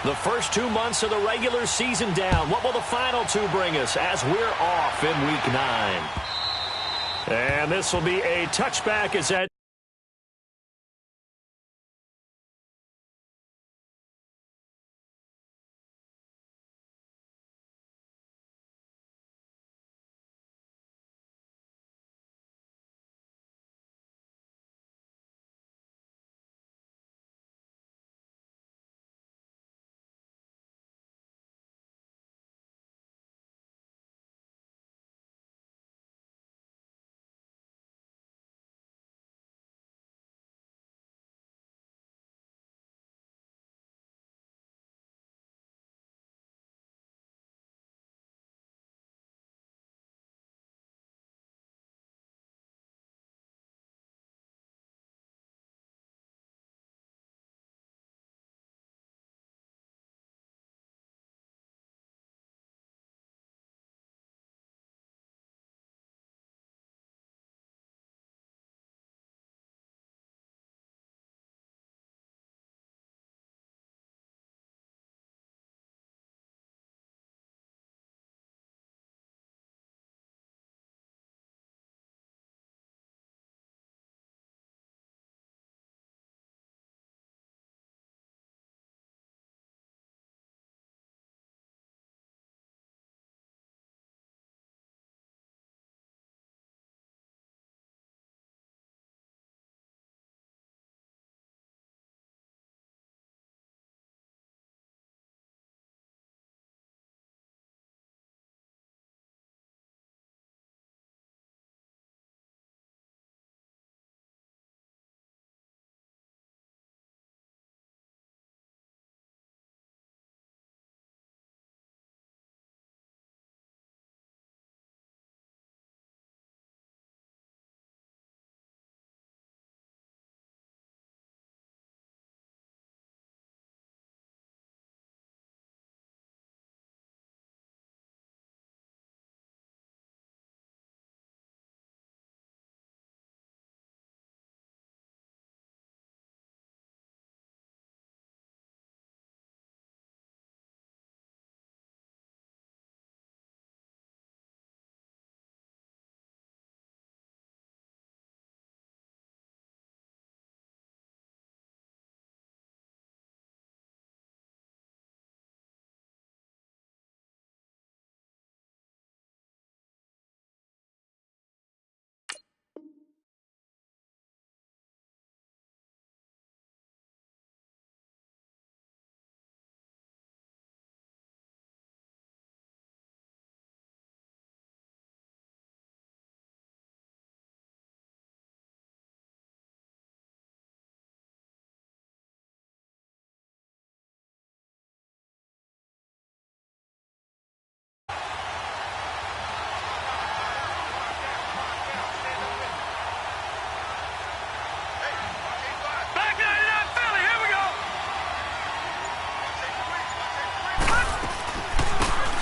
The first 2 months of the regular season down. What will the final two bring us as we're off in Week 9? And this will be a touchback as that.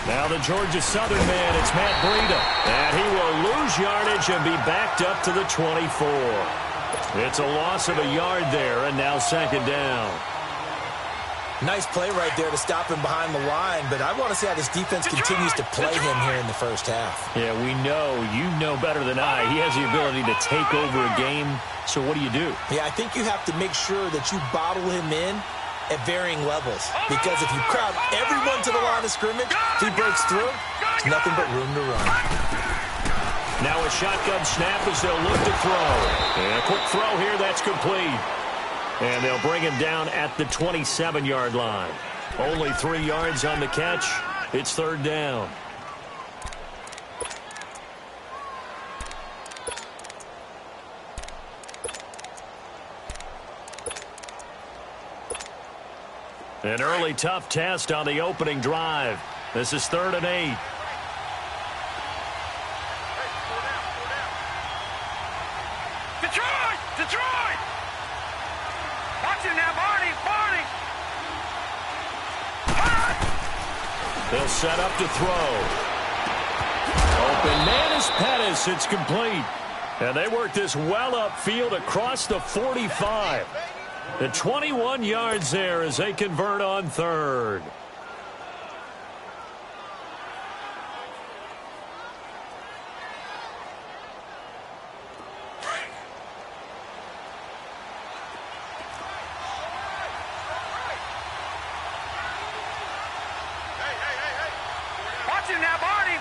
Now the Georgia Southern man, it's Matt Breida. And he will lose yardage and be backed up to the 24. It's a loss of a yard there, and now second down. Nice play right there to stop him behind the line, but I want to see how this defense continues to play him here in the first half. Yeah, we know. You know better than I. He has the ability to take over a game, so what do you do? Yeah, I think you have to make sure that you bottle him in at varying levels, because if you crowd everyone to the line of scrimmage, if he breaks through, there's nothing but room to run. Now a shotgun snap as they'll look to throw. And a quick throw here, that's complete. And they'll bring him down at the 27-yard line. Only 3 yards on the catch. It's third down. An early tough test on the opening drive. This is 3rd and 8. Detroit! Detroit! Watch it now, Barney! Barney! They'll set up to throw. Open man is Pettis. It's complete. And they work this well upfield across the 45. The 21 yards there as they convert on third. Watch it now, Barney!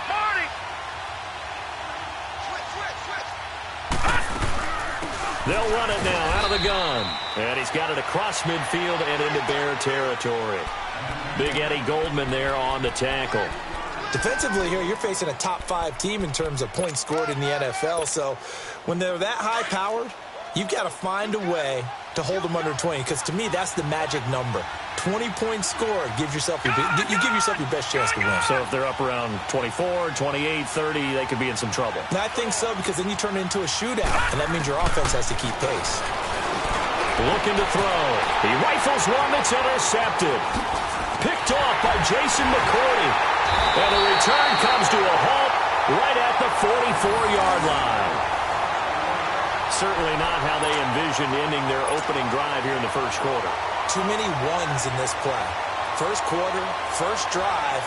They'll run it now out of the gun. And he's got it across midfield and into Bear territory. Big Eddie Goldman there on the tackle. Defensively here, you're facing a top-5 team in terms of points scored in the NFL. So when they're that high-powered, you've got to find a way to hold them under 20. Because to me, that's the magic number. 20 points scored gives yourself your best chance to win. So if they're up around 24, 28, 30, they could be in some trouble. And I think so, because then you turn it into a shootout, and that means your offense has to keep pace. Looking to throw. He rifles one that's intercepted. Picked off by Jason McCourty. And the return comes to a halt right at the 44-yard line. Certainly not how they envisioned ending their opening drive here in the first quarter. Too many ones in this play. First quarter, first drive.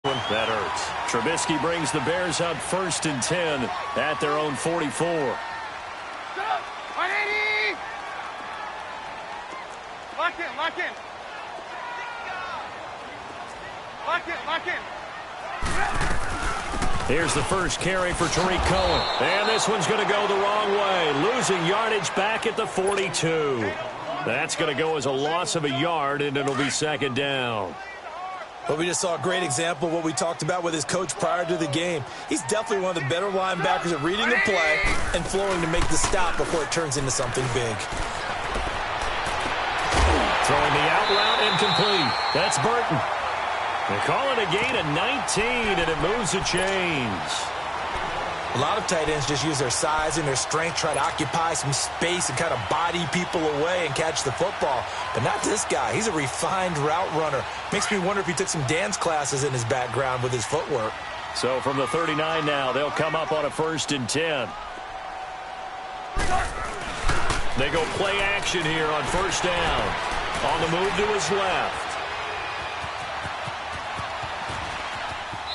That hurts. Trubisky brings the Bears up 1st and 10 at their own 44. 180! Lock in, lock in. Lock in. Here's the first carry for Tariq Cohen. And this one's going to go the wrong way. Losing yardage back at the 42. That's going to go as a loss of a yard, and it'll be 2nd down. But we just saw a great example of what we talked about with his coach prior to the game. He's definitely one of the better linebackers at reading the play and flowing to make the stop before it turns into something big. Throwing the out route incomplete. That's Burton. They call it a gain of 19, and it moves the chains. A lot of tight ends just use their size and their strength, try to occupy some space and kind of body people away and catch the football. But not this guy. He's a refined route runner. Makes me wonder if he took some dance classes in his background with his footwork. So from the 39 now, they'll come up on a 1st and 10. They go play action here on 1st down. On the move to his left.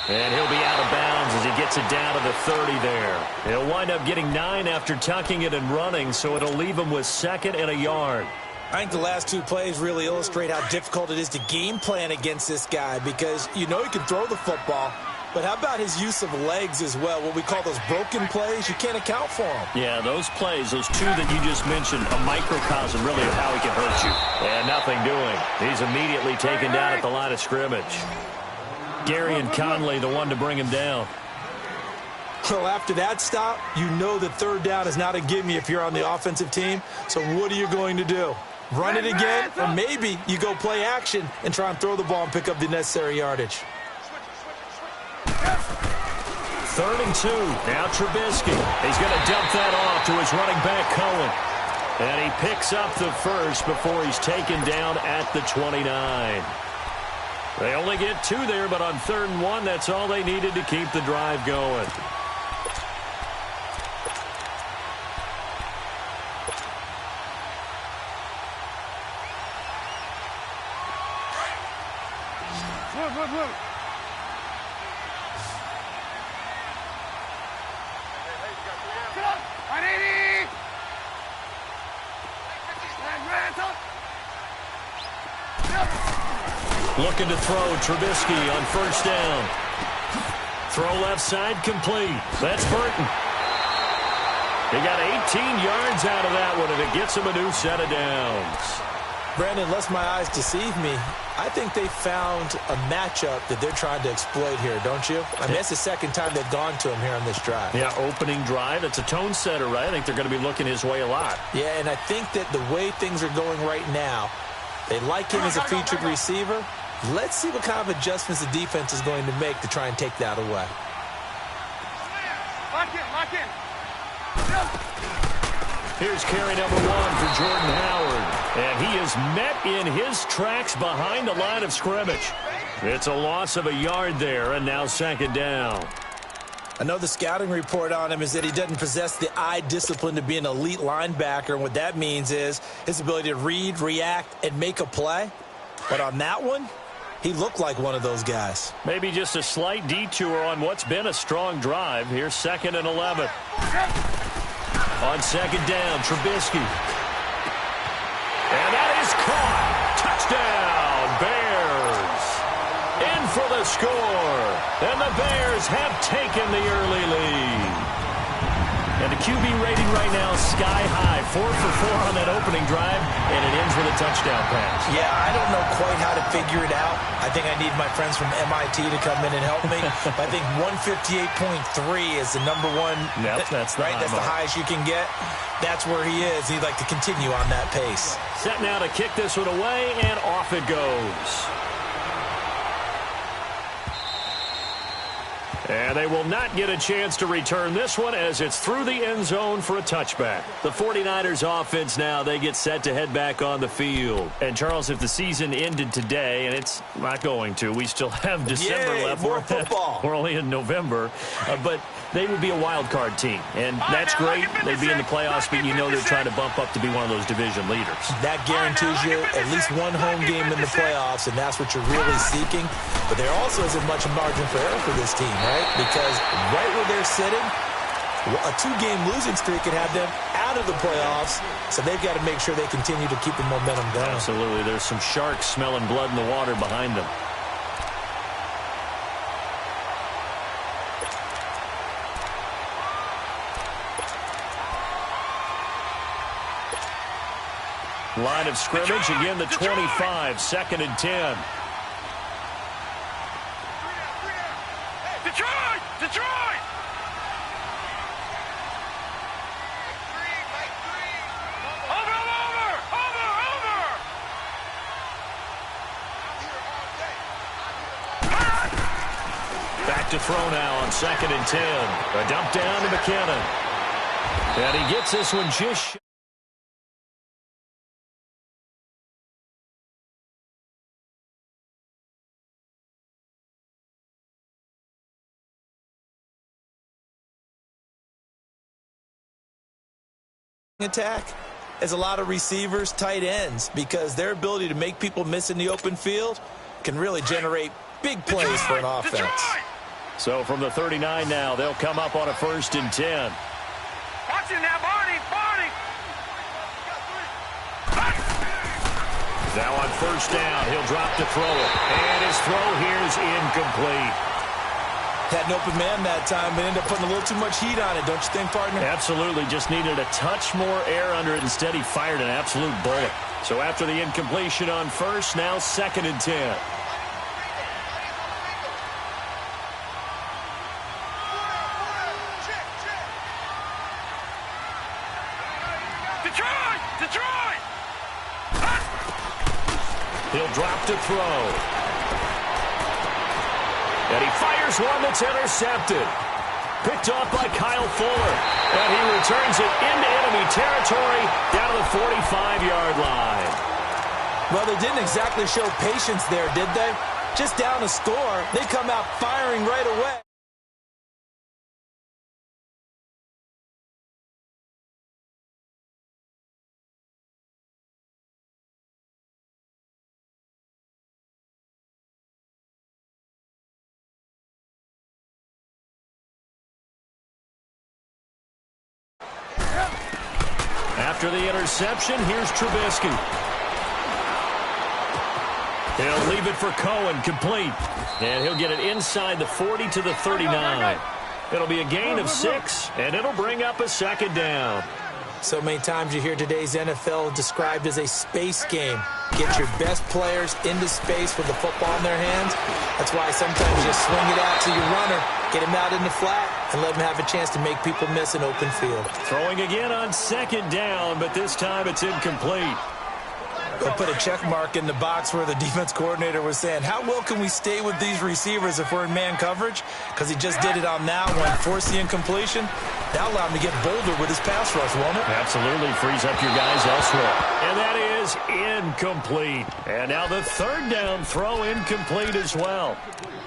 And he'll be out of bounds as he gets it down to the 30 there. He'll wind up getting 9 after tucking it and running, so it'll leave him with 2nd and a yard. I think the last 2 plays really illustrate how difficult it is to game plan against this guy, because you know he can throw the football, but how about his use of legs as well? What we call those broken plays, you can't account for them. Yeah, those plays, those 2 that you just mentioned, a microcosm really of how he can hurt you. And nothing doing. He's immediately taken down at the line of scrimmage. Gary and Conley, the one to bring him down. So after that stop, you know that 3rd down is not a gimme if you're on the offensive team. So what are you going to do? Run it again? Or maybe you go play action and try and throw the ball and pick up the necessary yardage. 3rd and 2. Now Trubisky. He's going to dump that off to his running back, Cohen. And he picks up the first before he's taken down at the 29. They only get 2 there, but on 3rd and 1, that's all they needed to keep the drive going. Move. 180! Looking to throw Trubisky on 1st down. Throw left side complete. That's Burton. They got 18 yards out of that one, and it gets him a new set of downs. Brandon, lest my eyes deceive me, I think they found a matchup that they're trying to exploit here, don't you? I mean, that's the 2nd time they've gone to him here on this drive. Yeah, opening drive. It's a tone setter, right? I think they're going to be looking his way a lot. Yeah, and I think that the way things are going right now, they like him as a featured receiver. Let's see what kind of adjustments the defense is going to make to try and take that away. Lock in. Here's carry number 1 for Jordan Howard. And he is met in his tracks behind the line of scrimmage. It's a loss of a yard there, and now 2nd down. I know the scouting report on him is that he doesn't possess the eye discipline to be an elite linebacker. And what that means is his ability to read, react, and make a play. But on that one, he looked like one of those guys. Maybe just a slight detour on what's been a strong drive. Here's 2nd and 11. On 2nd down, Trubisky. And that is caught. Touchdown, Bears. In for the score. And the Bears have taken the early lead. And the QB rating right now is sky high. 4 for 4 on that opening drive, and it ends with a touchdown pass. Yeah, I don't know quite how to figure it out. I think I need my friends from MIT to come in and help me. But I think 158.3 is the number one. Yep, that's the right. That's the highest you can get. That's where he is. He'd like to continue on that pace. Set now to kick this one away, and off it goes. And they will not get a chance to return this one as it's through the end zone for a touchback. The 49ers offense now, they get set to head back on the field. And, Charles, if the season ended today, and it's not going to, we still have December left. More football. We're only in November. But they would be a wild card team. And that's great. They'd be in the playoffs, but you know they're trying to bump up to be one of those division leaders. That guarantees you at least one home game in the playoffs, and that's what you're really seeking. But there also isn't much margin for error for this team, right? Because right where they're sitting, a 2-game losing streak could have them out of the playoffs, so they've got to make sure they continue to keep the momentum going. Absolutely. There's some sharks smelling blood in the water behind them. Line of scrimmage, again the 25, 2nd and 10. Detroit! Over! Back to throw now on 2nd and 10. A dump down to McKinnon. And he gets this one just attack is a lot of receivers, tight ends, because their ability to make people miss in the open field can really generate big plays for an offense. So from the 39 now, they'll come up on a 1st and 10. Watch it now, Barney! Now on 1st down, he'll drop to throw it. And his throw here is incomplete. Had an open man that time, but ended up putting a little too much heat on it, don't you think, partner? Absolutely. Just needed a touch more air under it. Instead, he fired an absolute bullet. So after the incompletion on 1st, now 2nd and 10. Detroit! He'll drop to throw. And he fires one that's intercepted. Picked off by Kyle Fuller. And he returns it into enemy territory down to the 45-yard line. Well, they didn't exactly show patience there, did they? Just down a score, they come out firing right away. After the interception, here's Trubisky. He'll leave it for Cohen, complete. And he'll get it inside the 40 to the 39. It'll be a gain of 6, and it'll bring up a 2nd down. So many times you hear today's NFL described as a space game. Get your best players into space with the football in their hands. That's why sometimes you swing it out to your runner, get him out in the flat, and let him have a chance to make people miss an open field. Throwing again on 2nd down, but this time it's incomplete. They'll put a check mark in the box where the defense coordinator was saying, how well can we stay with these receivers if we're in man coverage? Because he just did it on that one, forced the incompletion. That'll allow him to get bolder with his pass rush, won't it? Absolutely, frees up your guys elsewhere. And that is incomplete. And now the 3rd down throw incomplete as well.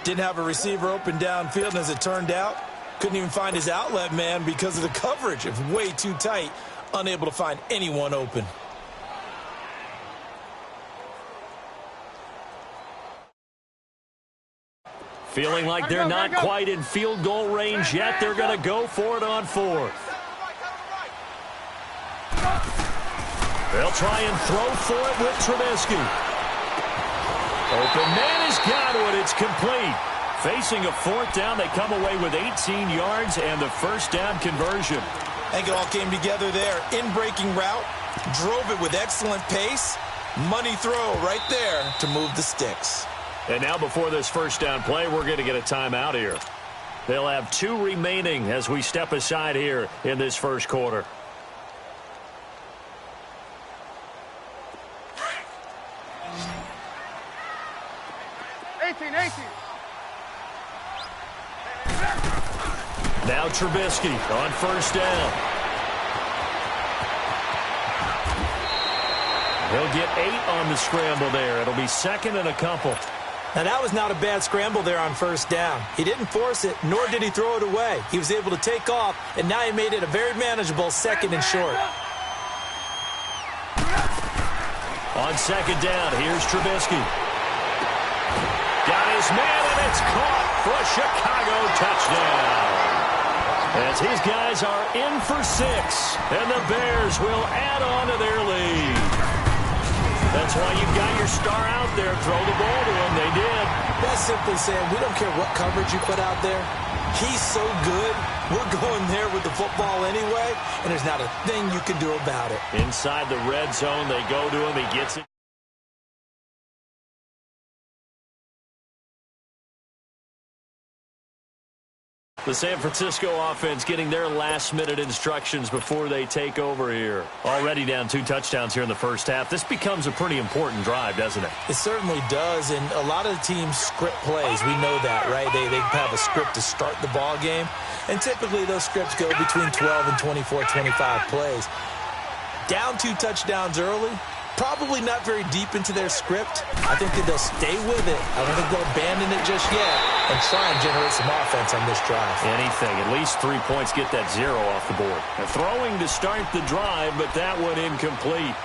Didn't have a receiver open downfield, and as it turned out, Couldn't even find his outlet man because of the coverage. It's way too tight. Unable to find anyone open. Feeling like they're not quite in field goal range yet. They're going to go for it on fourth. They'll try and throw for it with Trubisky. Open man has got it. It's complete. Facing a fourth down, they come away with 18 yards and the first down conversion. I think it all came together there. In-breaking route, drove it with excellent pace. Money throw right there to move the sticks. And now before this first down play, we're going to get a timeout here. They'll have 2 remaining as we step aside here in this first quarter. Now Trubisky on first down. He'll get 8 on the scramble there. It'll be second and a couple. Now, that was not a bad scramble there on first down. He didn't force it, nor did he throw it away. He was able to take off, and now he made it a very manageable second and short. On second down, here's Trubisky. Got his man, and it's caught for a Chicago touchdown. As his guys are in for 6, and the Bears will add on to their lead. That's why you've got your star out there. Throw the ball to him. They did. That's simply saying we don't care what coverage you put out there. He's so good. We're going there with the football anyway, and there's not a thing you can do about it. Inside the red zone, they go to him. He gets it. The San Francisco offense getting their last-minute instructions before they take over here. Already down 2 touchdowns here in the first half. This becomes a pretty important drive, doesn't it? It certainly does, and a lot of the teams script plays. We know that, right? They have a script to start the ball game, and typically those scripts go between 12 and 24, 25 plays. Down 2 touchdowns early. Probably not very deep into their script. I think that they'll stay with it. I don't think they'll abandon it just yet and try and generate some offense on this drive. Anything. At least 3 points, get that 0 off the board. They're throwing to start the drive, but that one incomplete.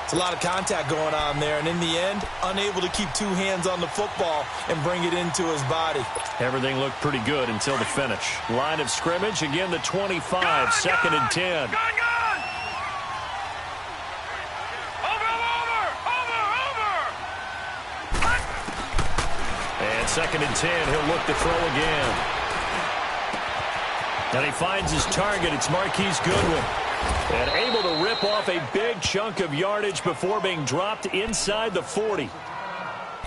It's a lot of contact going on there, and in the end, unable to keep 2 hands on the football and bring it into his body. Everything looked pretty good until the finish. Line of scrimmage, again the 25, second and 10. Second and 10, he'll look to throw again. And he finds his target. It's Marquise Goodwin. And able to rip off a big chunk of yardage before being dropped inside the 40.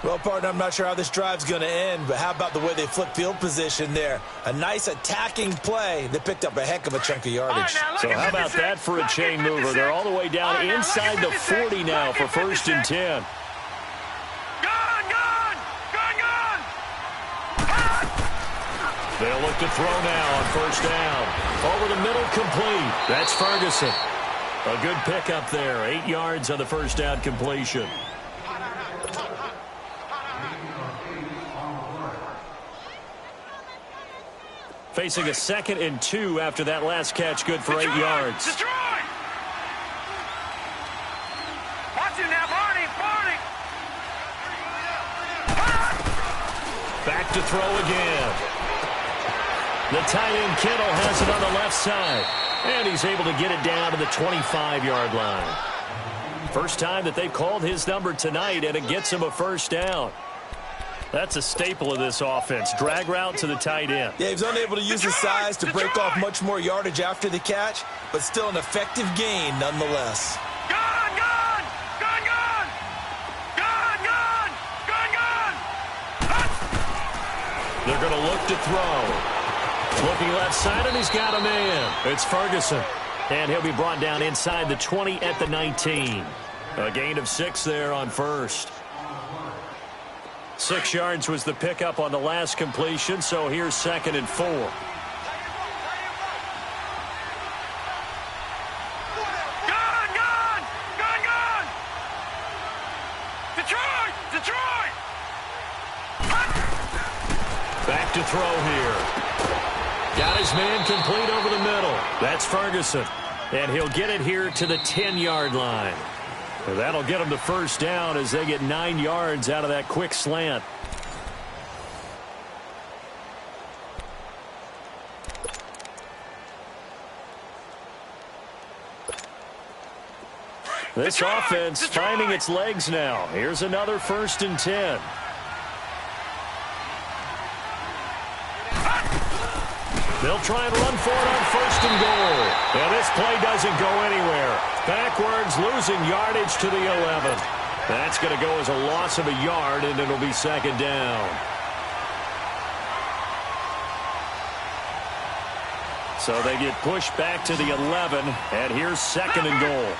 Well, partner, I'm not sure how this drive's going to end, but how about the way they flip field position there? A nice attacking play that picked up a heck of a chunk of yardage. So how about that for a chain mover? They're all the way down inside the 40 now for first and 10. They'll look to throw now on first down. Over the middle, complete. That's Ferguson. A good pickup there. 8 yards on the first down completion. Facing a second and 2 after that last catch. Good for 8 yards. Watch it now, Barney. Back to throw again. The tight end Kittle has it on the left side. And he's able to get it down to the 25-yard line. First time that they've called his number tonight, and it gets him a first down. That's a staple of this offense. Drag route to the tight end. Yeah, he was unable to use his size to break off much more yardage after the catch, but still an effective gain nonetheless. They're going to look to throw. Looking left side, and he's got a man. It's Ferguson. And he'll be brought down inside the 20 at the 19. A gain of 6 there on first. 6 yards was the pickup on the last completion, so here's second and 4. Back to throw here. Got his man complete over the middle. That's Ferguson. And he'll get it here to the 10-yard line. And that'll get them the first down as they get 9 yards out of that quick slant. This offense finding its legs now. Here's another 1st and 10. They'll try and run for it on 1st and goal. And this play doesn't go anywhere. Backwards, losing yardage to the 11. That's going to go as a loss of a yard, and it'll be 2nd down. So they get pushed back to the 11, and here's 2nd and goal.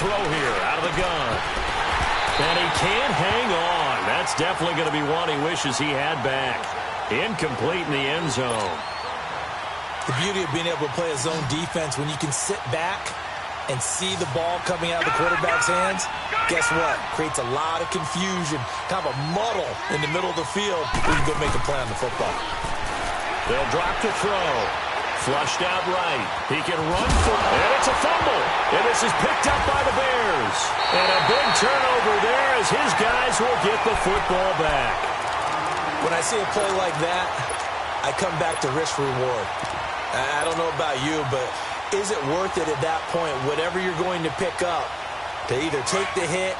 Throw here out of the gun. And he can't hang on. That's definitely going to be one he wishes he had back. Incomplete in the end zone. The beauty of being able to play a zone defense when you can sit back and see the ball coming out of the quarterback's hands, guess what? Creates a lot of confusion, kind of a muddle in the middle of the field where you can go make a play on the football. They'll drop to throw. Flushed out right. He can run for it. And it's a fumble. And this is picked up by the Bears. And a big turnover there as his guys will get the football back. When I see a play like that, I come back to risk reward. I don't know about you, but is it worth it at that point, whatever you're going to pick up, to either take the hit,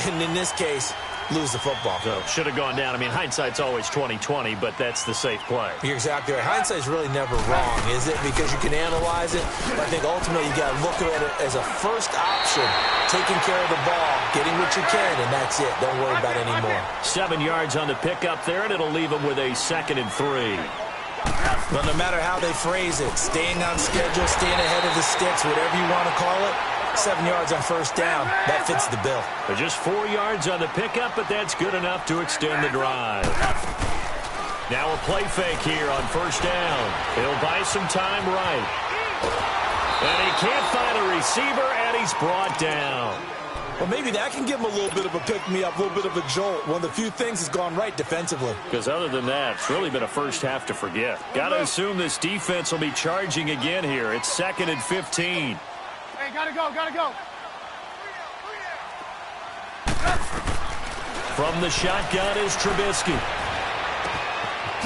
and in this case, lose the football? So should have gone down. I mean, hindsight's always 20/20, but that's the safe play. You're exactly right. Hindsight's really never wrong, is it? Because you can analyze it. But I think ultimately you got to look at it as a first option, taking care of the ball, getting what you can, and that's it. Don't worry about it anymore. 7 yards on the pickup there, and it'll leave them with a 2nd and 3. Well, no matter how they phrase it, staying on schedule, staying ahead of the sticks, whatever you want to call it, 7 yards on 1st down, that fits the bill. But just 4 yards on the pickup, but that's good enough to extend the drive. Now a play fake here on 1st down. He'll buy some time right. And he can't find a receiver, and he's brought down. Well, maybe that can give him a little bit of a pick-me-up, a little bit of a jolt. One of the few things has gone right defensively. Because other than that, it's really been a first half to forget. Got to assume this defense will be charging again here. It's 2nd and 15. Hey, gotta go, gotta go. From the shotgun is Trubisky.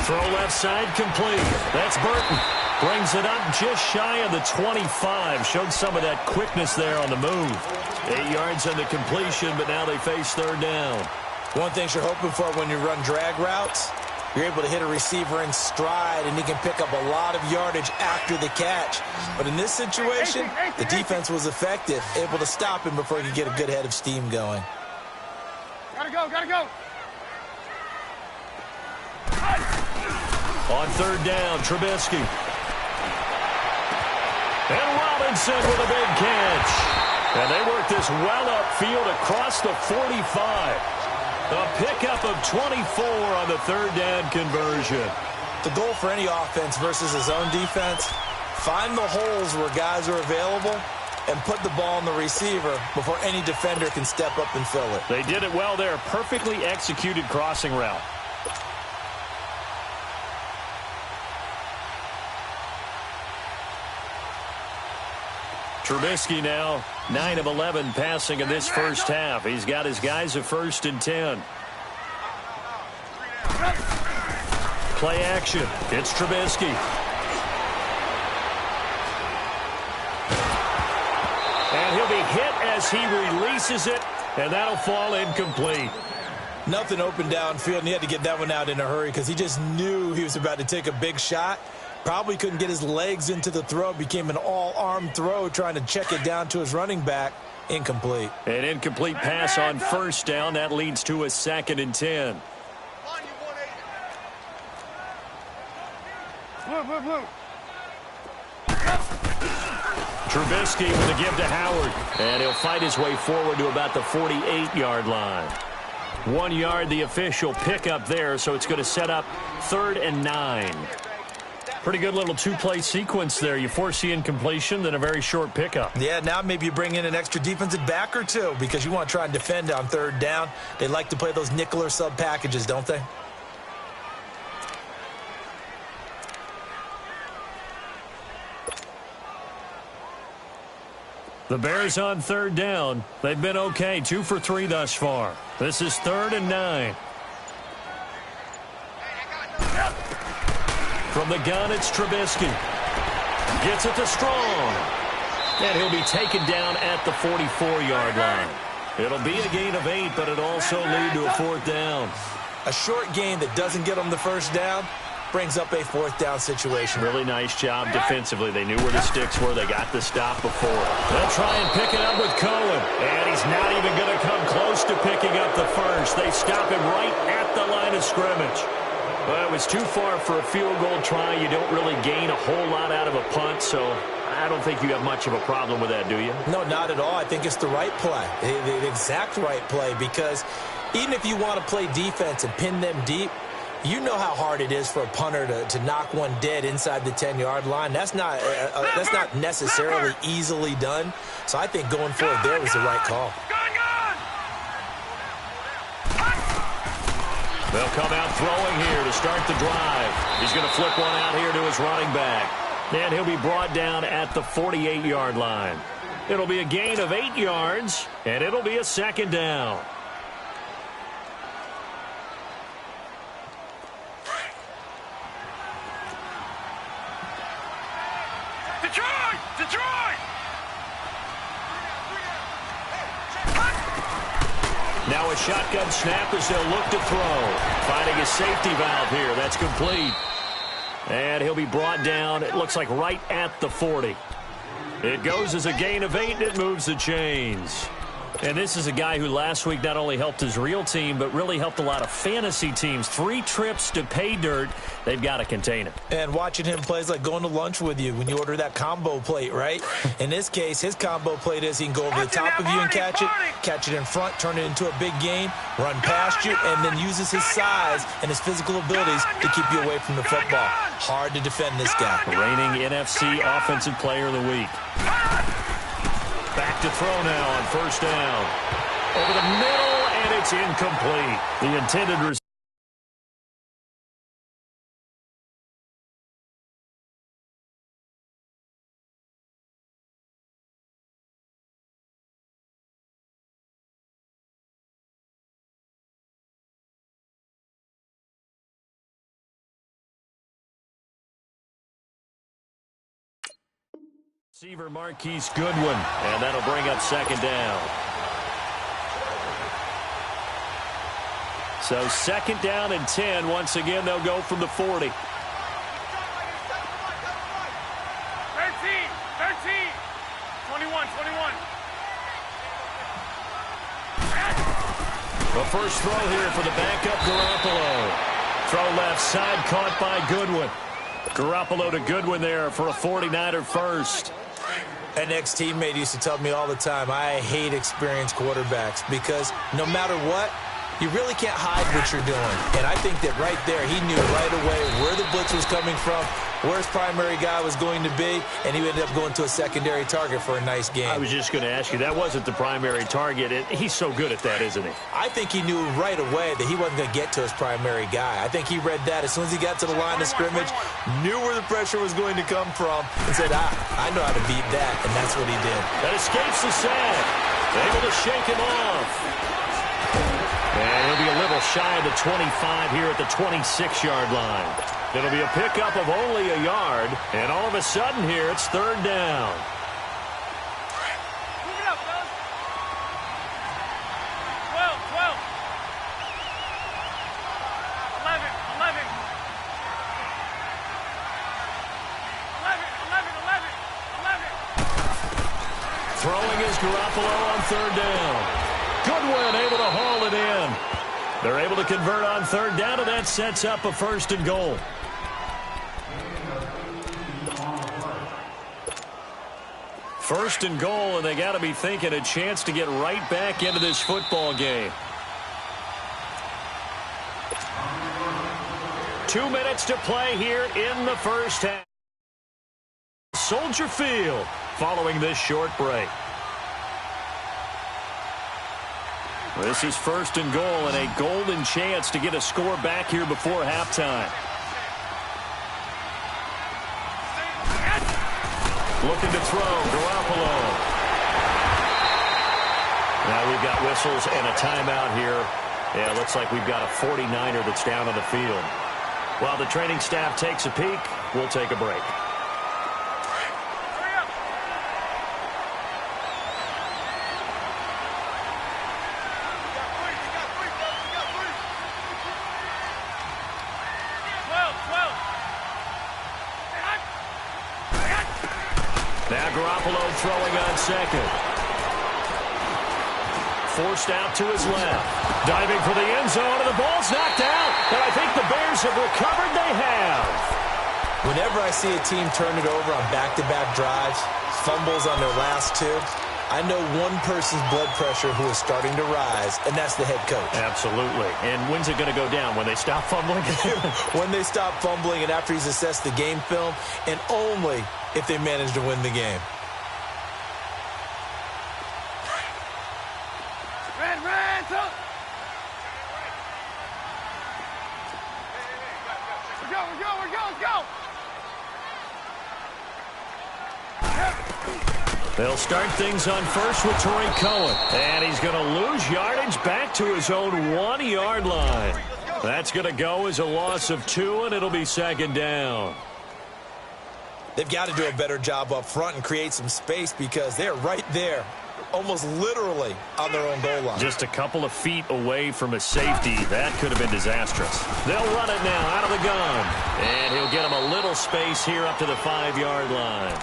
Throw left side complete. That's Burton. Brings it up just shy of the 25. Showed some of that quickness there on the move. 8 yards on the completion, but now they face 3rd down. One thing you're hoping for when you run drag routes, you're able to hit a receiver in stride, and he can pick up a lot of yardage after the catch. But in this situation, the defense was effective, able to stop him before he could get a good head of steam going. Gotta go, gotta go. On 3rd down, Trubisky. And Robinson with a big catch. And they work this well upfield across the 45. A pickup of 24 on the 3rd down conversion. The goal for any offense versus his own defense, find the holes where guys are available and put the ball on the receiver before any defender can step up and fill it. They did it well there. Perfectly executed crossing route. Trubisky now 9 of 11 passing in this first half. He's got his guys a 1st and 10. Play action. It's Trubisky. And he'll be hit as he releases it, and that'll fall incomplete. Nothing open downfield, and he had to get that one out in a hurry because he just knew he was about to take a big shot. Probably couldn't get his legs into the throw. Became an all-arm throw trying to check it down to his running back. Incomplete. An incomplete pass on 1st down. That leads to a 2nd and 10. Blue. Trubisky with a give to Howard. And he'll fight his way forward to about the 48-yard line. 1 yard, the official pickup there, so it's going to set up 3rd and 9. Pretty good little two-play sequence there. You force the incompletion, then a very short pickup. Yeah, now maybe you bring in an extra defensive back or two because you want to try and defend on 3rd down. They like to play those nickel or sub packages, don't they? The Bears on 3rd down. They've been okay, 2 for 3 thus far. This is 3rd and 9. From the gun, it's Trubisky. Gets it to Strong. And he'll be taken down at the 44-yard line. It'll be a gain of 8, but it'll also lead to a 4th down. A short gain that doesn't get them the 1st down brings up a 4th down situation. Really nice job defensively. They knew where the sticks were. They got the stop before. They'll try and pick it up with Cohen. And he's not even going to come close to picking up the first. They stop him right at the line of scrimmage. Well, it was too far for a field goal try. You don't really gain a whole lot out of a punt, so I don't think you have much of a problem with that, do you? No, not at all. I think it's the right play, the exact right play, because even if you want to play defense and pin them deep, you know how hard it is for a punter to knock one dead inside the 10-yard line. That's not necessarily easily done. So I think going for it there was the right call. They'll come out throwing here to start the drive. He's going to flip one out here to his running back. And he'll be brought down at the 48-yard line. It'll be a gain of 8 yards, and it'll be a 2nd down. Detroit! Now a shotgun snap as they'll look to throw. Finding a safety valve here. That's complete. And he'll be brought down, it looks like right at the 40. It goes as a gain of 8, and it moves the chains. And this is a guy who last week not only helped his real team, but really helped a lot of fantasy teams. 3 trips to pay dirt. They've got to contain him. And watching him play is like going to lunch with you when you order that combo plate, right? In this case, his combo plate is he can go over the top of you and catch it in front, turn it into a big gain, run past you, and then uses his size and his physical abilities to keep you away from the football. Hard to defend this guy. Reigning NFC Offensive Player of the Week. Back to throw now on 1st down. Over the middle, and it's incomplete. The intended receiver. Receiver Marquise Goodwin, and that'll bring up 2nd down. So 2nd down and 10. Once again, they'll go from the 40. 13. The first throw here for the backup Garoppolo. Throw left side, caught by Goodwin. Garoppolo to Goodwin there for a 49er first. An ex-teammate used to tell me all the time, I hate experienced quarterbacks because no matter what, you really can't hide what you're doing. And I think that right there, he knew right away where the blitz was coming from, where his primary guy was going to be, and he ended up going to a secondary target for a nice game. I was just going to ask you, that wasn't the primary target. He's so good at that, isn't he? I think he knew right away that he wasn't going to get to his primary guy. I think he read that as soon as he got to the line of scrimmage, knew where the pressure was going to come from, and said, I know how to beat that, and that's what he did. That escapes the sack. Able to shake him off. And he'll be a little shy of the 25 here at the 26-yard line. It'll be a pickup of only a yard, and all of a sudden here, it's 3rd down. Move it up, fellas. 12. 11. Throwing is Garoppolo on 3rd down. Goodwin able to haul it in. They're able to convert on 3rd down, and that sets up a 1st and goal. First and goal, and they got to be thinking a chance to get right back into this football game. 2 minutes to play here in the first half. Soldier Field following this short break. This is 1st and goal and a golden chance to get a score back here before halftime. Looking to throw, Garoppolo. Now we've got whistles and a timeout here. Yeah, it looks like we've got a 49er that's down on the field. While the training staff takes a peek, we'll take a break. Now Garoppolo throwing on second. Forced out to his left. Diving for the end zone, and the ball's knocked out. And I think the Bears have recovered. They have. Whenever I see a team turn it over on back-to-back drives, fumbles on their last two, I know one person's blood pressure who is starting to rise, and that's the head coach. Absolutely. And when's it going to go down? When they stop fumbling? When they stop fumbling and after he's assessed the game film, and only if they manage to win the game. They'll start things on first with Torrey Cohen. And he's going to lose yardage back to his own 1-yard line. That's going to go as a loss of 2, and it'll be 2nd down. They've got to do a better job up front and create some space because they're right there, almost literally on their own goal line. Just a couple of feet away from a safety. That could have been disastrous. They'll run it now out of the gun. And he'll get him a little space here up to the 5-yard line.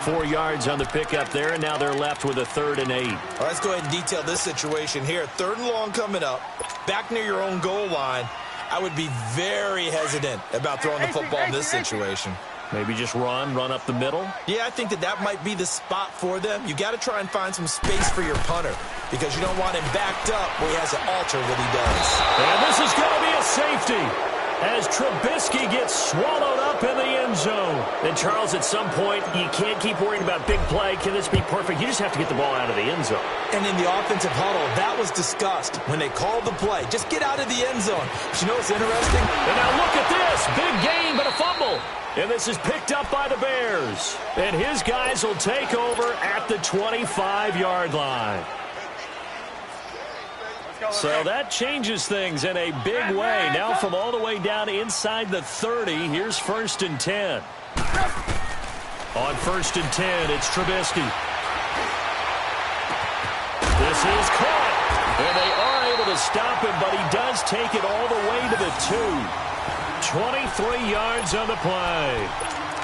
4 yards on the pickup there, and now they're left with a 3rd and 8. All right, let's go ahead and detail this situation here. 3rd and long coming up, back near your own goal line. I would be very hesitant about throwing the football in this situation. Maybe just run up the middle? Yeah, I think that might be the spot for them. You got to try and find some space for your punter because you don't want him backed up where he has to alter what he does. And this is going to be a safety as Trubisky gets swallowed up in the end zone. And, Charles, at some point, you can't keep worrying about big play. Can this be perfect? You just have to get the ball out of the end zone. And in the offensive huddle, that was discussed when they called the play. Just get out of the end zone. But you know what's interesting? And now look at this. Big gain, but a fumble. And this is picked up by the Bears. And his guys will take over at the 25-yard line. So that changes things in a big way. Now from all the way down inside the 30, here's 1st and 10. On 1st and 10, it's Trubisky. This is caught. And they are able to stop him, but he does take it all the way to the 2. 23 yards on the play.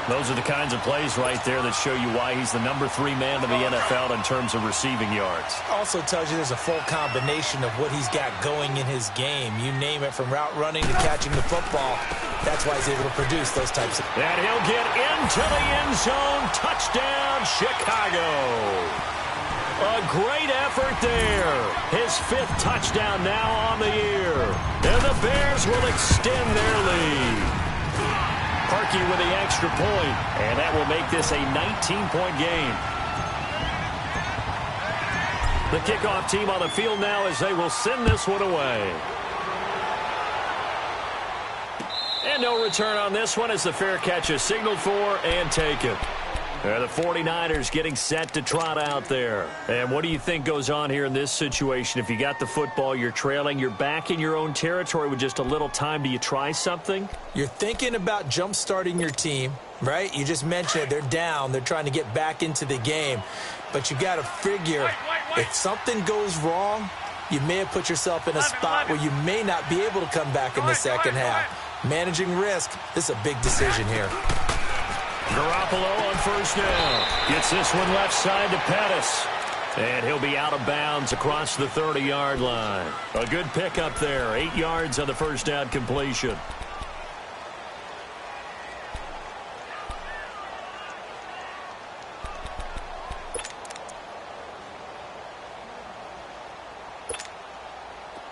Those are the kinds of plays right there that show you why he's the number 3 man in the NFL in terms of receiving yards. Also tells you there's a full combination of what he's got going in his game. You name it, from route running to catching the football. That's why he's able to produce those types of... And he'll get into the end zone. Touchdown, Chicago. A great effort there. His 5th touchdown now on the year. And the Bears will extend their lead. Parkey with the extra point, and that will make this a 19-point game. The kickoff team on the field now as they will send this one away. And no return on this one as the fair catch is signaled for and taken. The 49ers getting set to trot out there. And what do you think goes on here in this situation? If you got the football, you're trailing, you're back in your own territory with just a little time. Do you try something? You're thinking about jump-starting your team, right? You just mentioned it. They're down. They're trying to get back into the game. But you got to figure if something goes wrong, you may have put yourself in a spot where you may not be able to come back in the second half. Managing risk, this is a big decision here. Garoppolo on 1st down. Gets this one left side to Pettis. And he'll be out of bounds across the 30-yard line. A good pickup there. 8 yards on the 1st down completion.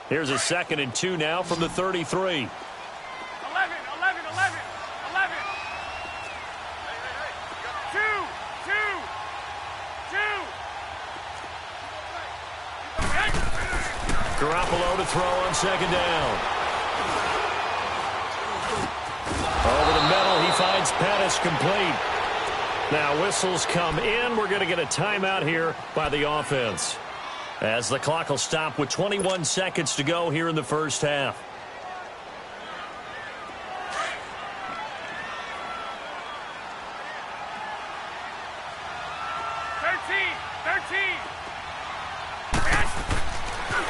Here's a 2nd and 2 now from the 33. 11, Garoppolo to throw on second down. Over the middle, he finds Pettis complete. Now whistles come in. We're going to get a timeout here by the offense, as the clock will stop with 21 seconds to go here in the first half.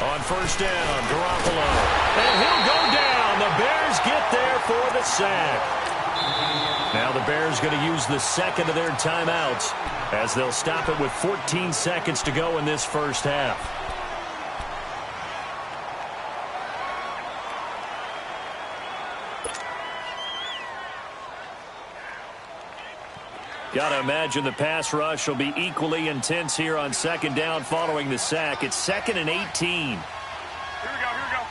On first down, Garoppolo. And he'll go down. The Bears get there for the sack. Now the Bears going to use the second of their timeouts, as they'll stop it with 14 seconds to go in this first half. Got to imagine the pass rush will be equally intense here on second down following the sack. It's 2nd and 18. Here we go, here we go.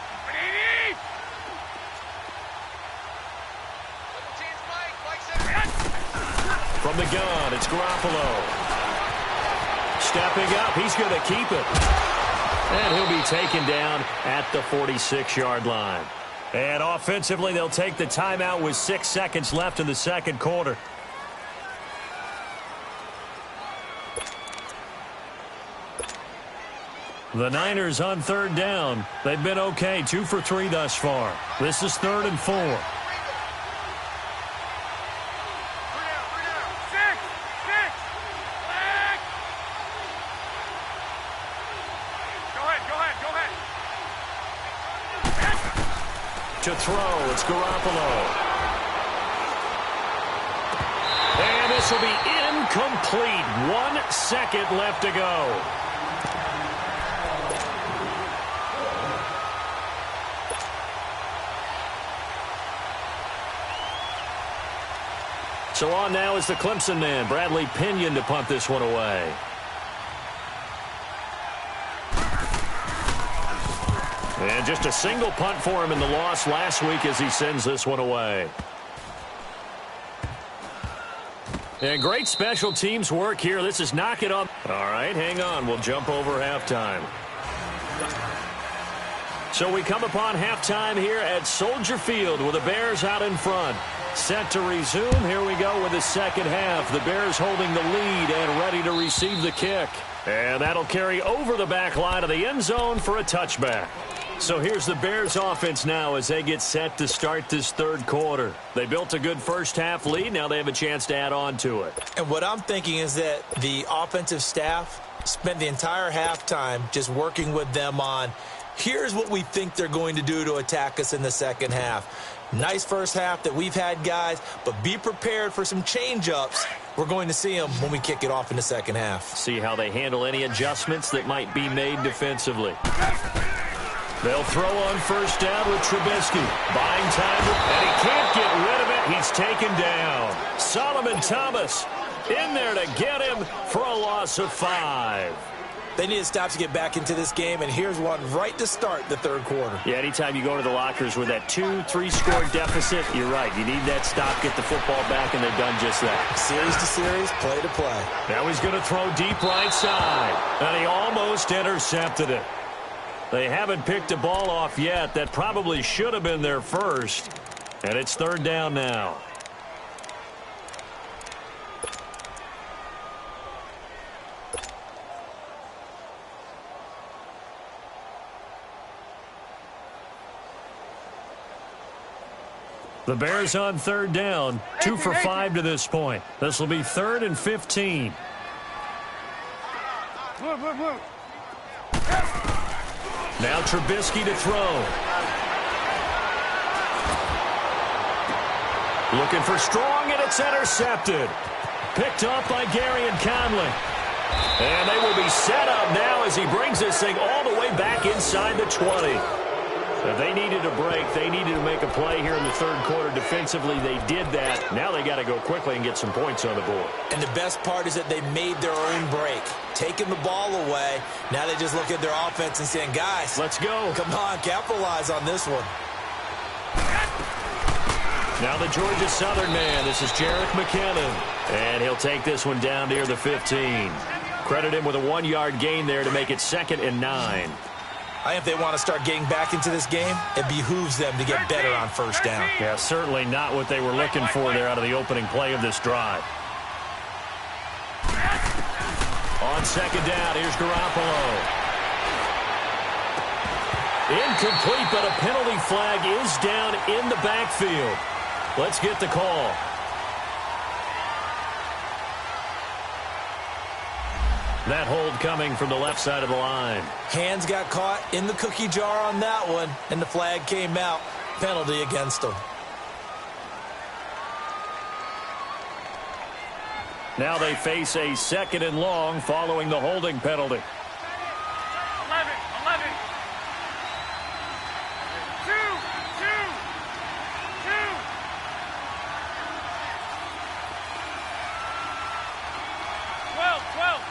80! From the gun, it's Garoppolo. Stepping up, he's going to keep it. And he'll be taken down at the 46-yard line. And offensively, they'll take the timeout with 6 seconds left in the second quarter. The Niners on third down. They've been okay, 2 for 3 thus far. This is 3rd and 4. To throw, it's Garoppolo. And this will be incomplete. 1 second left to go. So on now is the Clemson man, Bradley Pinion, to punt this one away. And just a single punt for him in the loss last week as he sends this one away. And great special teams work here. This is knock it up. All right, hang on. We'll jump over halftime. So we come upon halftime here at Soldier Field with the Bears out in front. Set to resume. Here we go with the second half. The Bears holding the lead and ready to receive the kick. And that'll carry over the back line of the end zone for a touchback. So here's the Bears offense now as they get set to start this third quarter. They built a good first half lead. Now they have a chance to add on to it. And what I'm thinking is that the offensive staff spent the entire halftime just working with them on, here's what we think they're going to do to attack us in the second half. Nice first half that we've had, guys, but be prepared for some change-ups. We're going to see them when we kick it off in the second half. See how they handle any adjustments that might be made defensively. They'll throw on first down with Trubisky. Buying time, and he can't get rid of it. He's taken down. Solomon Thomas in there to get him for a loss of 5. They need to stop to get back into this game, and here's one right to start the third quarter. Yeah, anytime you go to the lockers with that 2-3 score deficit, you're right. You need that stop, get the football back, and they've done just that. Series to series, play to play. Now he's going to throw deep right side, and he almost intercepted it. They haven't picked a ball off yet. That probably should have been their first, and it's third down now. The Bears on third down, 2 for 5 to this point. This will be 3rd and 15. Now Trubisky to throw. Looking for strong, and it's intercepted. Picked up by Gary and Conley. And they will be set up now as he brings this thing all the way back inside the 20. If they needed a break, they needed to make a play here in the third quarter. Defensively, they did that. Now they got to go quickly and get some points on the board. And the best part is that they made their own break. Taking the ball away, now they just look at their offense and saying, guys, let's go. Come on, capitalize on this one. Now the Georgia Southern man, this is Jerick McKinnon. And he'll take this one down near the 15. Credit him with a 1-yard gain there to make it 2nd and 9. I think if they want to start getting back into this game, it behooves them to get better on first down. Yeah, certainly not what they were looking for there out of the opening play of this drive. On second down, here's Garoppolo. Incomplete, but a penalty flag is down in the backfield. Let's get the call. That hold coming from the left side of the line. Hands got caught in the cookie jar on that one, and the flag came out. Penalty against them. Now they face a 2nd and long following the holding penalty. 11, 11. 2, 2, 12, 12.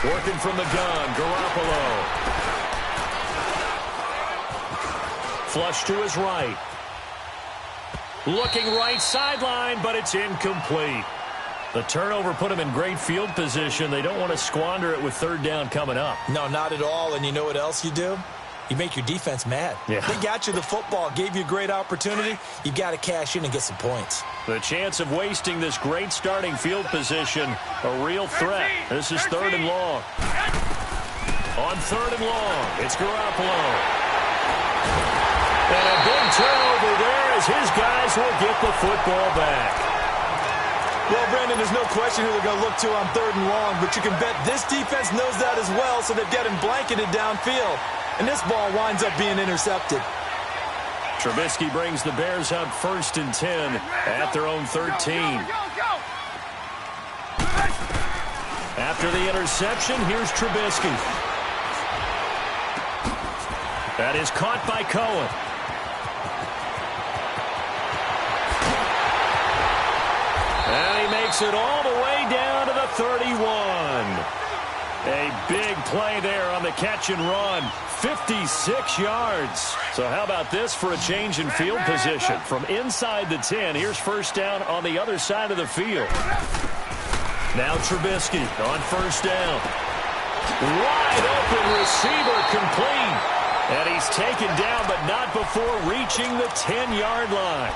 Working from the gun, Garoppolo. Flush to his right. Looking right sideline, but it's incomplete. The turnover put him in great field position. They don't want to squander it with 3rd down coming up. No, not at all. And you know what else you do? You make your defense mad. Yeah. They got you the football, gave you a great opportunity. You got to cash in and get some points. The chance of wasting this great starting field position, a real threat. This is 3rd and long. On 3rd and long, it's Garoppolo. And a big turnover there as his guys will get the football back. Well, Brandon, there's no question who they're going to look to on 3rd and long, but you can bet this defense knows that as well, so they've got him blanketed downfield. And this ball winds up being intercepted. Trubisky brings the Bears up 1st and 10 at their own 13. After the interception, here's Trubisky. That is caught by Cohen. And he makes it all the way down to the 31. A big play there on the catch and run. 56 yards. So how about this for a change in field position? From inside the 10, here's 1st down on the other side of the field. Now Trubisky on 1st down. Wide open receiver complete. And he's taken down, but not before reaching the 10-yard line.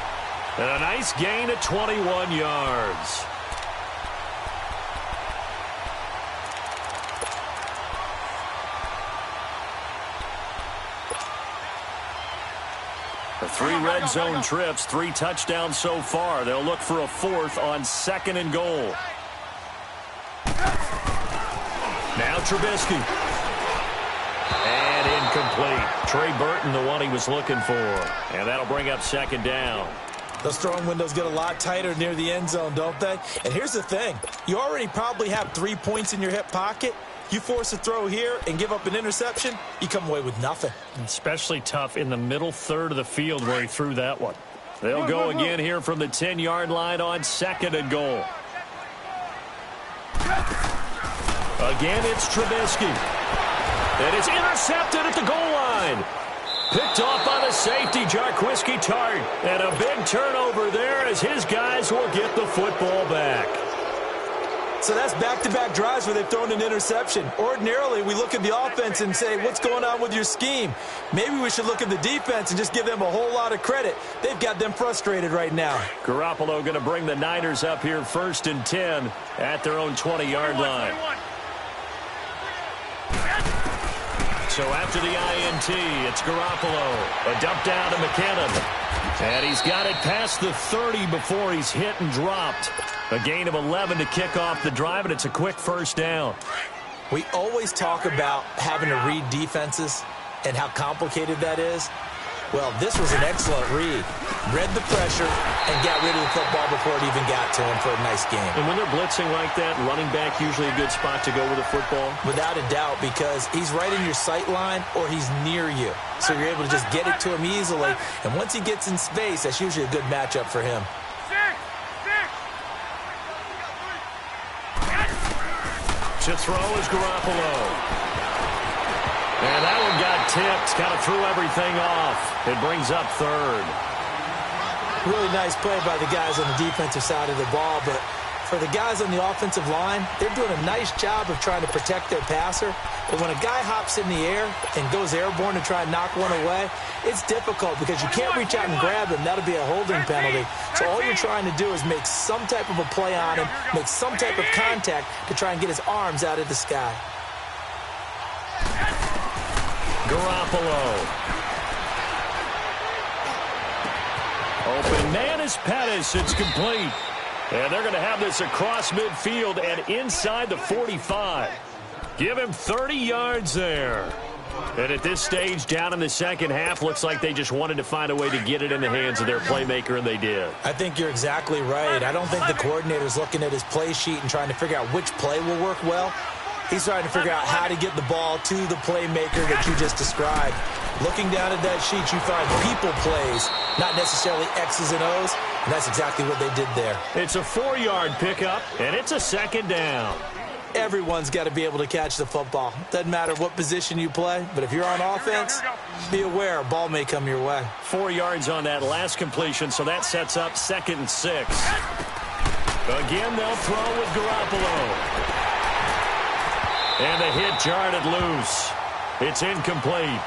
And a nice gain of 21 yards. The 3 red zone trips, 3 touchdowns so far. They'll look for a 4th on 2nd and goal. Now Trubisky. And incomplete. Trey Burton, the one he was looking for. And that'll bring up 2nd down. Those throwing windows get a lot tighter near the end zone, don't they? And here's the thing. You already probably have 3 points in your hip pocket. You force a throw here and give up an interception, you come away with nothing. Especially tough in the middle 3rd of the field where he threw that one. They'll go again here from the 10-yard line on 2nd and goal. Again, it's Trubisky. And it's intercepted at the goal line. Picked off by the safety, Jarquiski Tart. And a big turnover there as his guys will get the football back. So that's back-to-back drives where they've thrown an interception. Ordinarily, we look at the offense and say, what's going on with your scheme? Maybe we should look at the defense and just give them a whole lot of credit. They've got them frustrated right now. Garoppolo going to bring the Niners up here 1st and 10 at their own 20-yard line. So after the INT, it's Garoppolo. A dump down to McKinnon. And he's got it past the 30 before he's hit and dropped. A gain of 11 to kick off the drive, and it's a quick 1st down. We always talk about having to read defenses and how complicated that is. Well, this was an excellent read. Read the pressure and got rid of the football before it even got to him for a nice game. And when they're blitzing like that, running back usually a good spot to go with the football? Without a doubt, because he's right in your sight line or he's near you. So you're able to just get it to him easily. And once he gets in space, that's usually a good matchup for him. To throw is Garoppolo. And that one got tipped. Kind of threw everything off. It brings up 3rd. Really nice play by the guys on the defensive side of the ball, but For the guys on the offensive line, they're doing a nice job of trying to protect their passer. But when a guy hops in the air and goes airborne to try and knock one away, it's difficult because you can't reach out and grab him. That'll be a holding penalty. So all you're trying to do is make some type of a play on him, make some type of contact to try and get his arms out of the sky. Garoppolo. Open man is Pettis. It's complete. And they're going to have this across midfield and inside the 45. Give him 30 yards there. And at this stage, down in the second half, looks like they just wanted to find a way to get it in the hands of their playmaker, and they did. I think you're exactly right. I don't think the coordinator's looking at his play sheet and trying to figure out which play will work well. He's trying to figure out how to get the ball to the playmaker that you just described. Looking down at that sheet, you find people plays, not necessarily X's and O's, and that's exactly what they did there. It's a 4-yard pickup, and it's a second down. Everyone's got to be able to catch the football. Doesn't matter what position you play, but if you're on offense, be aware a ball may come your way. 4 yards on that last completion, so that sets up 2nd and 6. Again, they'll throw with Garoppolo. And the hit jarred it loose. It's incomplete.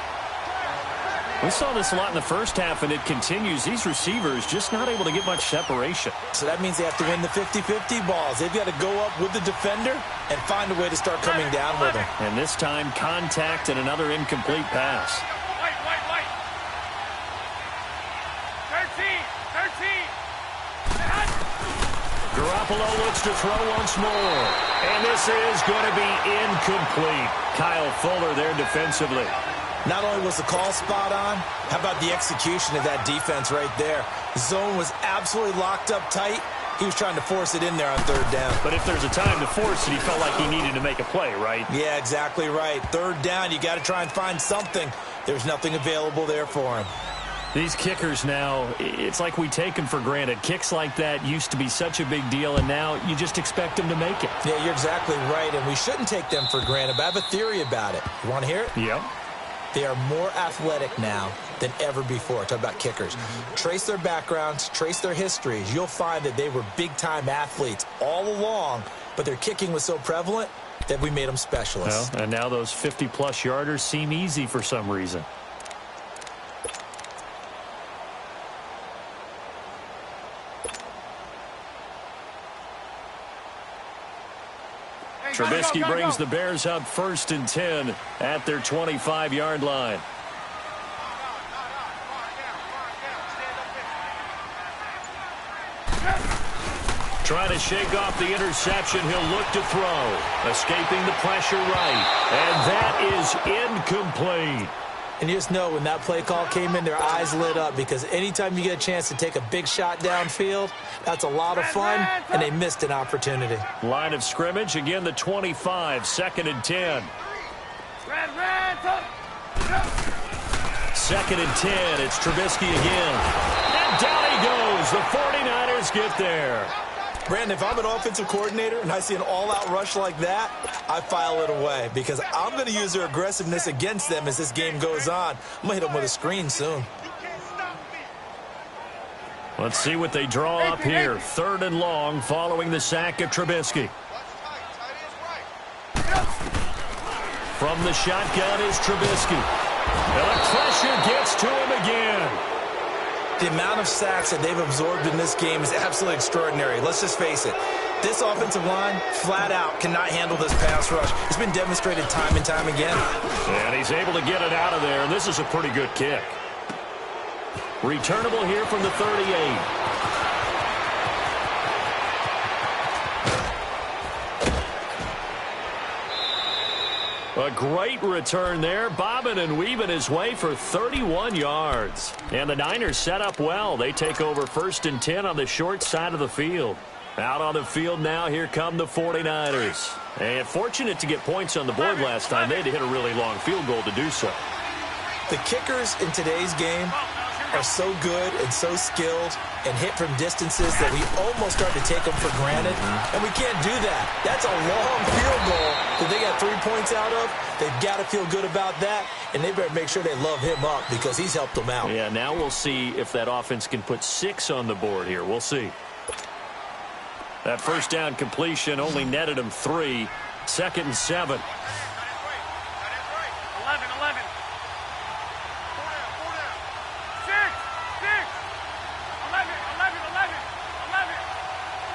We saw this a lot in the first half, and it continues. These receivers just not able to get much separation. So that means they have to win the 50-50 balls. They've got to go up with the defender and find a way to start coming down with him. And this time, contact and another incomplete pass. Wait. 13. Garoppolo looks to throw once more. And this is going to be incomplete. Kyle Fuller there defensively. Not only was the call spot on, how about the execution of that defense right there? The zone was absolutely locked up tight. He was trying to force it in there on 3rd down. But if there's a time to force it, he felt like he needed to make a play, right? Yeah, exactly right. 3rd down, you got to try and find something. There's nothing available there for him. These kickers now, it's like we take them for granted. Kicks like that used to be such a big deal, and now you just expect them to make it. Yeah, you're exactly right, and we shouldn't take them for granted. But I have a theory about it. You want to hear it? Yep. They are more athletic now than ever before. Talk about kickers. Trace their backgrounds, trace their histories. You'll find that they were big-time athletes all along, but their kicking was so prevalent that we made them specialists. Well, and now those 50-plus yarders seem easy for some reason. Trubisky brings the Bears up 1st and 10 at their 25-yard line. Trying to shake off the interception. He'll look to throw. Escaping the pressure right. And that is incomplete. And you just know when that play call came in, their eyes lit up because anytime you get a chance to take a big shot downfield, that's a lot of fun, and they missed an opportunity. Line of scrimmage, again the 25, 2nd and 10. 2nd and 10, it's Trubisky again. And down he goes. The 49ers get there. Brandon, if I'm an offensive coordinator and I see an all-out rush like that, I file it away because I'm going to use their aggressiveness against them as this game goes on. I'm going to hit them with a screen soon. Let's see what they draw up here. 3rd and long following the sack of Trubisky. From the shotgun is Trubisky. And the pressure gets to him again. The amount of sacks that they've absorbed in this game is absolutely extraordinary. Let's just face it. This offensive line, flat out, cannot handle this pass rush. It's been demonstrated time and time again. And he's able to get it out of there, and this is a pretty good kick. Returnable here from the 38. A great return there, bobbing and weaving his way for 31 yards. And the Niners set up well. They take over 1st and 10 on the short side of the field. Out on the field now, here come the 49ers. And fortunate to get points on the board last time. They had to hit a really long field goal to do so. The kickers in today's game are so good and so skilled and hit from distances that we almost start to take them for granted. And we can't do that. That's a long field goal that they got 3 points out of. They've got to feel good about that, and they better make sure they love him up because he's helped them out. Yeah, now we'll see if that offense can put 6 on the board here. We'll see. That first down completion only netted him 3. 2nd and 7. 11, 11. 6, 11, 11, 11, 11.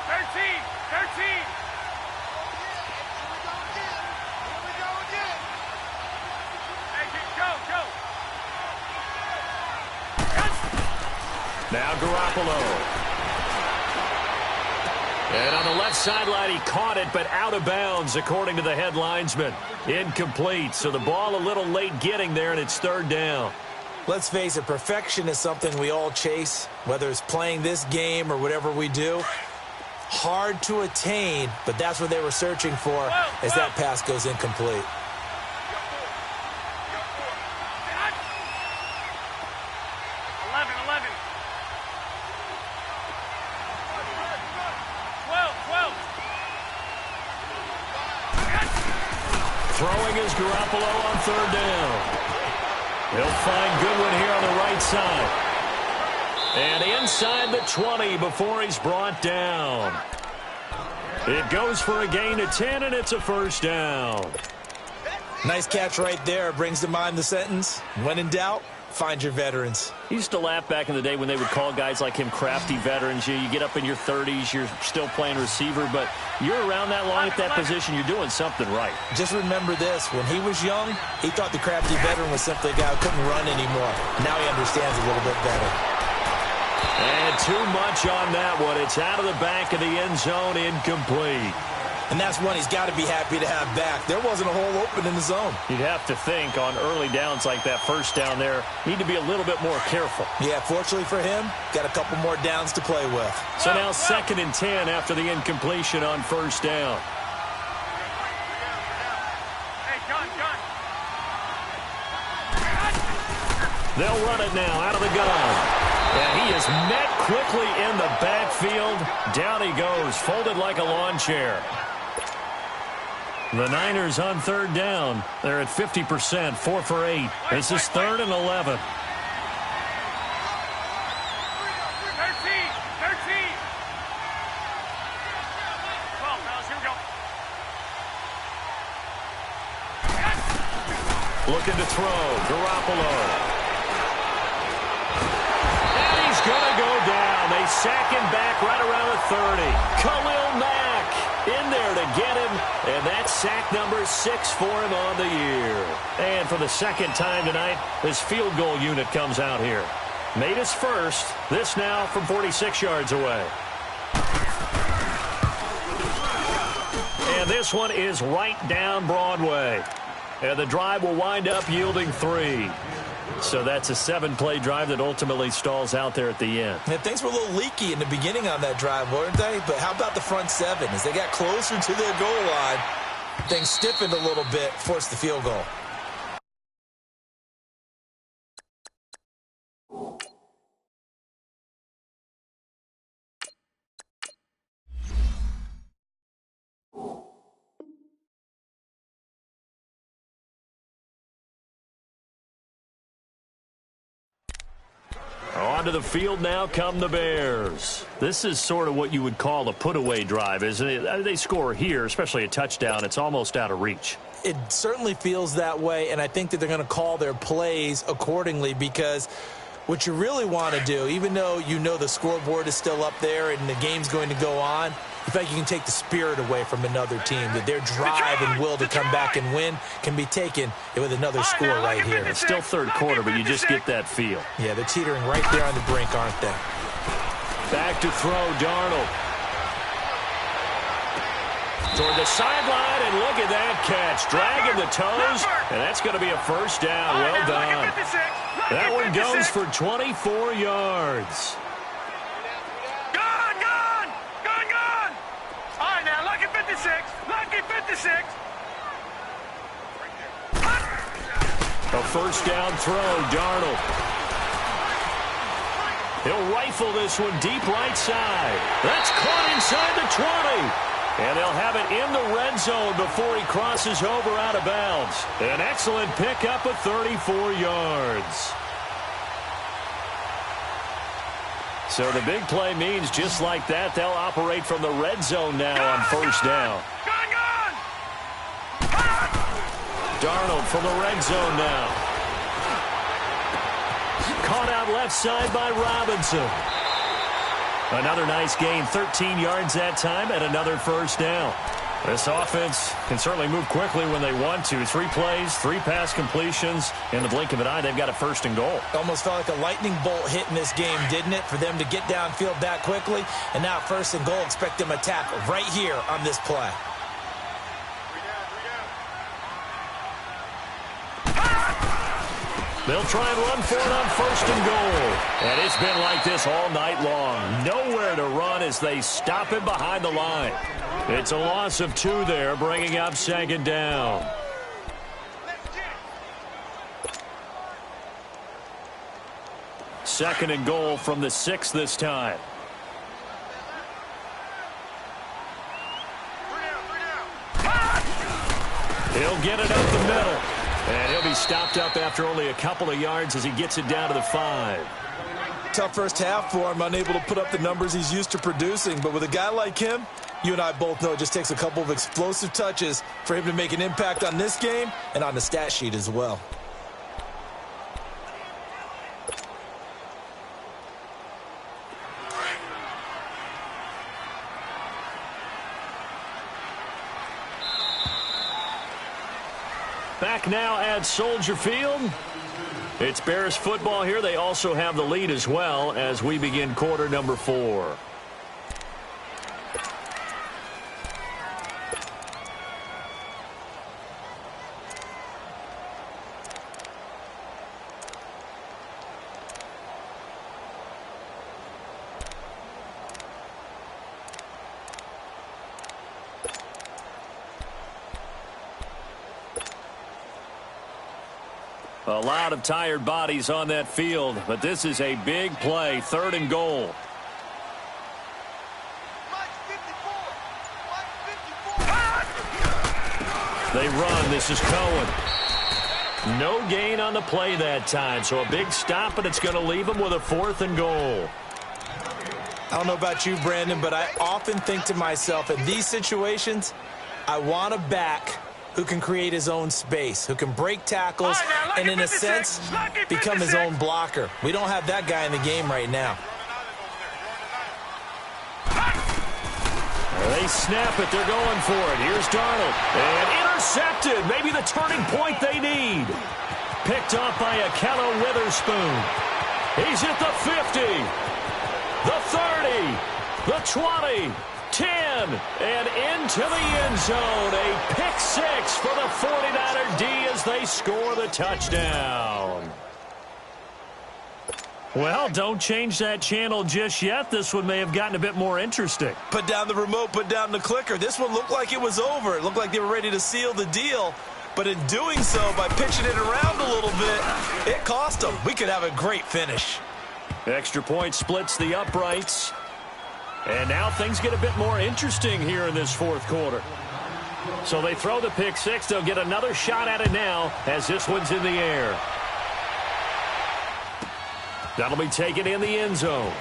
13, 13. Now Garoppolo. And on the left sideline, he caught it, but out of bounds, according to the head linesman. Incomplete, so the ball a little late getting there, and it's 3rd down. Let's face it, perfection is something we all chase, whether it's playing this game or whatever we do. Hard to attain, but that's what they were searching for as that pass goes incomplete. 11. 12. Throwing is Garoppolo on 3rd down. He'll find Goodwin here on the right side. And inside the 20 before he's brought down. It goes for a gain of 10, and it's a 1st down. Nice catch right there. Brings to mind the sentence, when in doubt, find your veterans. He used to laugh back in the day when they would call guys like him crafty veterans. You get up in your 30s, you're still playing receiver, but you're around that long at that position, you're doing something right. Just remember this, when he was young, he thought the crafty veteran was simply a guy who couldn't run anymore. Now he understands a little bit better. And too much on that one. It's out of the back of the end zone, incomplete. And that's one he's got to be happy to have back. There wasn't a hole open in the zone. You'd have to think on early downs like that first down there, need to be a little bit more careful. Yeah, fortunately for him, got a couple more downs to play with. So now 2nd and 10 after the incompletion on 1st down. Hey, gun. They'll run it now out of the gun. And he is met quickly in the backfield. Down he goes, folded like a lawn chair. The Niners on 3rd down. They're at 50%, 4 for 8. This is 3rd and 11. 13. Well, fellas, here we go. Looking to throw, Garoppolo. And he's going to go down. They sack him back right around the 30. Khalil Mack in there to get him, and that's sack number 6 for him on the year. And for the 2nd time tonight, his field goal unit comes out here. Made his first, this now from 46 yards away. And this one is right down Broadway. And the drive will wind up yielding 3. So that's a 7-play drive that ultimately stalls out there at the end. And things were a little leaky in the beginning on that drive, weren't they? But how about the front 7? As they got closer to their goal line, things stiffened a little bit, forced the field goal. Onto the field now come the Bears. This is sort of what you would call a put-away drive, isn't it? They score here, especially a touchdown. It's almost out of reach. It certainly feels that way, and I think that they're going to call their plays accordingly because what you really want to do, even though you know the scoreboard is still up there and the game's going to go on, in fact, you can take the spirit away from another team, that their drive and will to come back and win can be taken with another score right here. It's still 3rd quarter, but you just get that feel. Yeah, they're teetering right there on the brink, aren't they? Back to throw, Darnold. Toward the sideline, and look at that catch. Dragging the toes, and that's going to be a 1st down. Well done. That one goes for 24 yards. Lucky 56. A 1st down throw, Darnold. He'll rifle this one deep right side. That's caught inside the 20. And they'll have it in the red zone before he crosses over out of bounds. An excellent pickup of 34 yards. So the big play means just like that, they'll operate from the red zone now on first down. Darnold from the red zone now. Caught out left side by Robinson. Another nice gain, 13 yards that time, and another first down. This offense can certainly move quickly when they want to. 3 plays, 3 pass completions. In the blink of an eye, they've got a first and goal. Almost felt like a lightning bolt hit in this game, didn't it? For them to get downfield that quickly. And now first and goal, expect them to attack right here on this play. They'll try and run for it on first and goal. And it's been like this all night long. Nowhere to run as they stop him behind the line. It's a loss of 2 there, bringing up second down. Second and goal from the 6 this time. He'll get it up the middle. And he'll be stopped up after only a couple of yards as he gets it down to the 5. Tough first half for him, unable to put up the numbers he's used to producing. But with a guy like him, you and I both know it just takes a couple of explosive touches for him to make an impact on this game and on the stat sheet as well. Back now at Soldier Field. It's Bears football here. They also have the lead as well as we begin quarter number 4. A lot of tired bodies on that field, but this is a big play, 3rd and goal. They run. This is Cohen. No gain on the play that time, so a big stop, and it's going to leave them with a 4th and goal. I don't know about you, Brandon, but I often think to myself, in these situations, I want a back who can create his own space, who can break tackles, and in a sense, become his own blocker. We don't have that guy in the game right now. They snap it. They're going for it. Here's Darnold. And intercepted. Maybe the turning point they need. Picked off by Akello Witherspoon. He's at the 50, the 30, the 20, 10, and into the end zone. A pick 6 for the 49er D as they score the touchdown. Well, don't change that channel just yet. This one may have gotten a bit more interesting. Put down the remote, put down the clicker. This one looked like it was over. It looked like they were ready to seal the deal. But in doing so, by pitching it around a little bit, it cost them. We could have a great finish. Extra point splits the uprights. And now things get a bit more interesting here in this 4th quarter. So they throw the pick 6. They'll get another shot at it now as this one's in the air. That'll be taken in the end zone.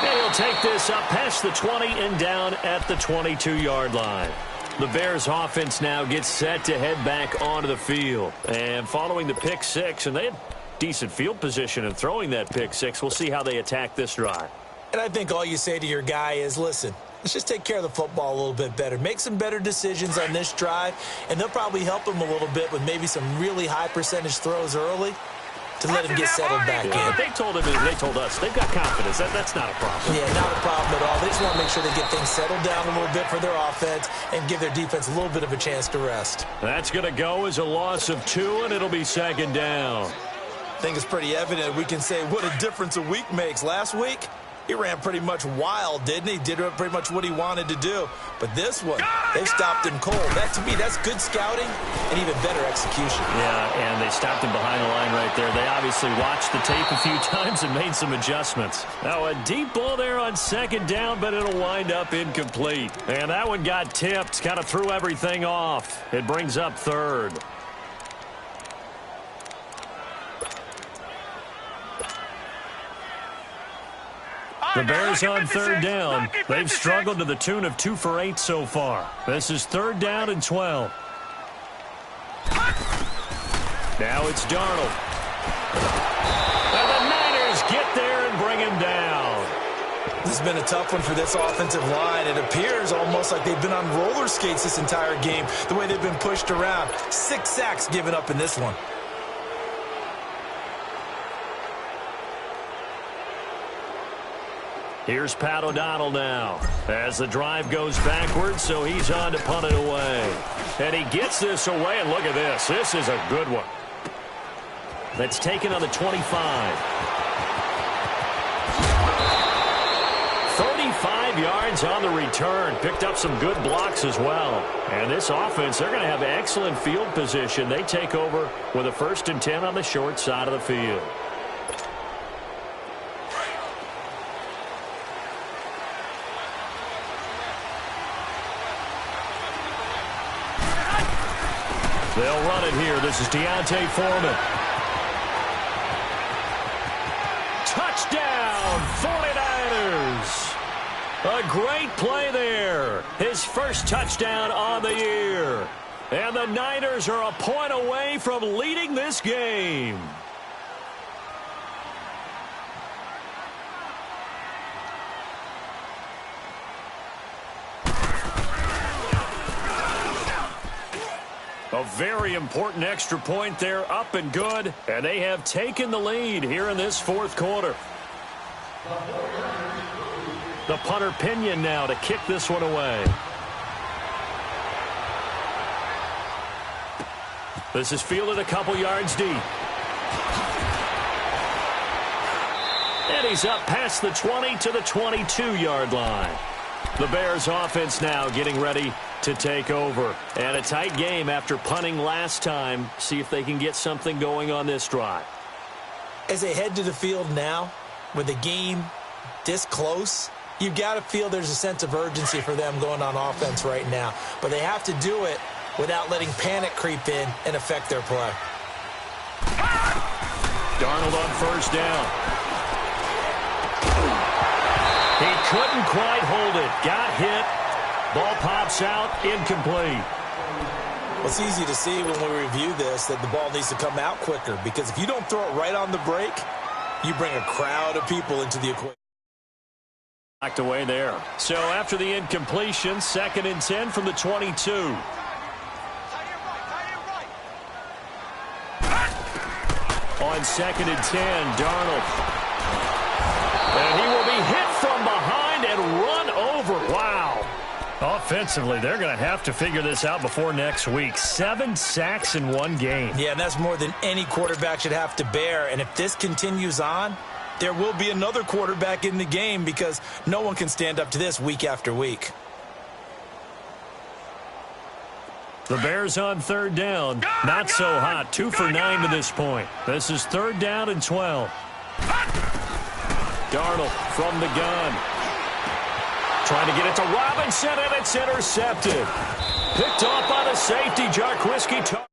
And he'll take this up past the 20 and down at the 22-yard line. The Bears offense now gets set to head back onto the field. And following the pick 6, and they had decent field position in throwing that pick 6. We'll see how they attack this drive. And I think all you say to your guy is, listen, let's just take care of the football a little bit better. Make some better decisions on this drive, and they'll probably help him a little bit with maybe some really high percentage throws early to let him get settled back in. They told him, they told us, they've got confidence. That's not a problem. Yeah, not a problem at all. They just want to make sure they get things settled down a little bit for their offense and give their defense a little bit of a chance to rest. That's going to go as a loss of 2, and it'll be second down. I think it's pretty evident. We can say what a difference a week makes. Last week, he ran pretty much wild, didn't he? Did pretty much what he wanted to do. But this one, they've stopped him cold. That, to me, that's good scouting and even better execution. Yeah, and they stopped him behind the line right there. They obviously watched the tape a few times and made some adjustments. Now, a deep ball there on second down, but it'll wind up incomplete. And that one got tipped, kind of threw everything off. It brings up 3rd. The Bears on third down. They've struggled to the tune of 2 for 8 so far. This is 3rd down and 12. Now it's Darnold. And the Niners get there and bring him down. This has been a tough one for this offensive line. It appears almost like they've been on roller skates this entire game, the way they've been pushed around. 6 sacks given up in this one. Here's Pat O'Donnell now as the drive goes backwards, so he's on to punt it away. And he gets this away, and look at this. This is a good one. That's taken on the 25. 35 yards on the return. Picked up some good blocks as well. And this offense, they're going to have excellent field position. They take over with a 1st and 10 on the short side of the field. They'll run it here. This is Deontay Foreman. Touchdown, 49ers. A great play there. His first touchdown on the year. And the Niners are a point away from leading this game. A very important extra point there, up and good, and they have taken the lead here in this 4th quarter. The punter Pinion now to kick this one away. This is fielded a couple yards deep. And he's up past the 20 to the 22-yard line. The Bears offense now getting ready to take over. And a tight game after punting last time. See if they can get something going on this drive. As they head to the field now, with the game this close, you've got to feel there's a sense of urgency for them going on offense right now. But they have to do it without letting panic creep in and affect their play. Darnold on 1st down. He couldn't quite hold it. Got hit. Ball pops out. Incomplete. Well, it's easy to see when we review this that the ball needs to come out quicker, because if you don't throw it right on the break, you bring a crowd of people into the equation. Knocked away there. So after the incompletion, 2nd and 10 from the 22. On 2nd and 10, Darnold. And he will be hit from behind and run over. Wow. Offensively, they're going to have to figure this out before next week. 7 sacks in one game. Yeah, and that's more than any quarterback should have to bear. And if this continues on, there will be another quarterback in the game, because no one can stand up to this week after week. The Bears on 3rd down. Not so hot. 2 for 9 to this point. This is 3rd down and 12. Darnold from the gun. Trying to get it to Robinson, and it's intercepted. Picked off by the safety, Jarquiski.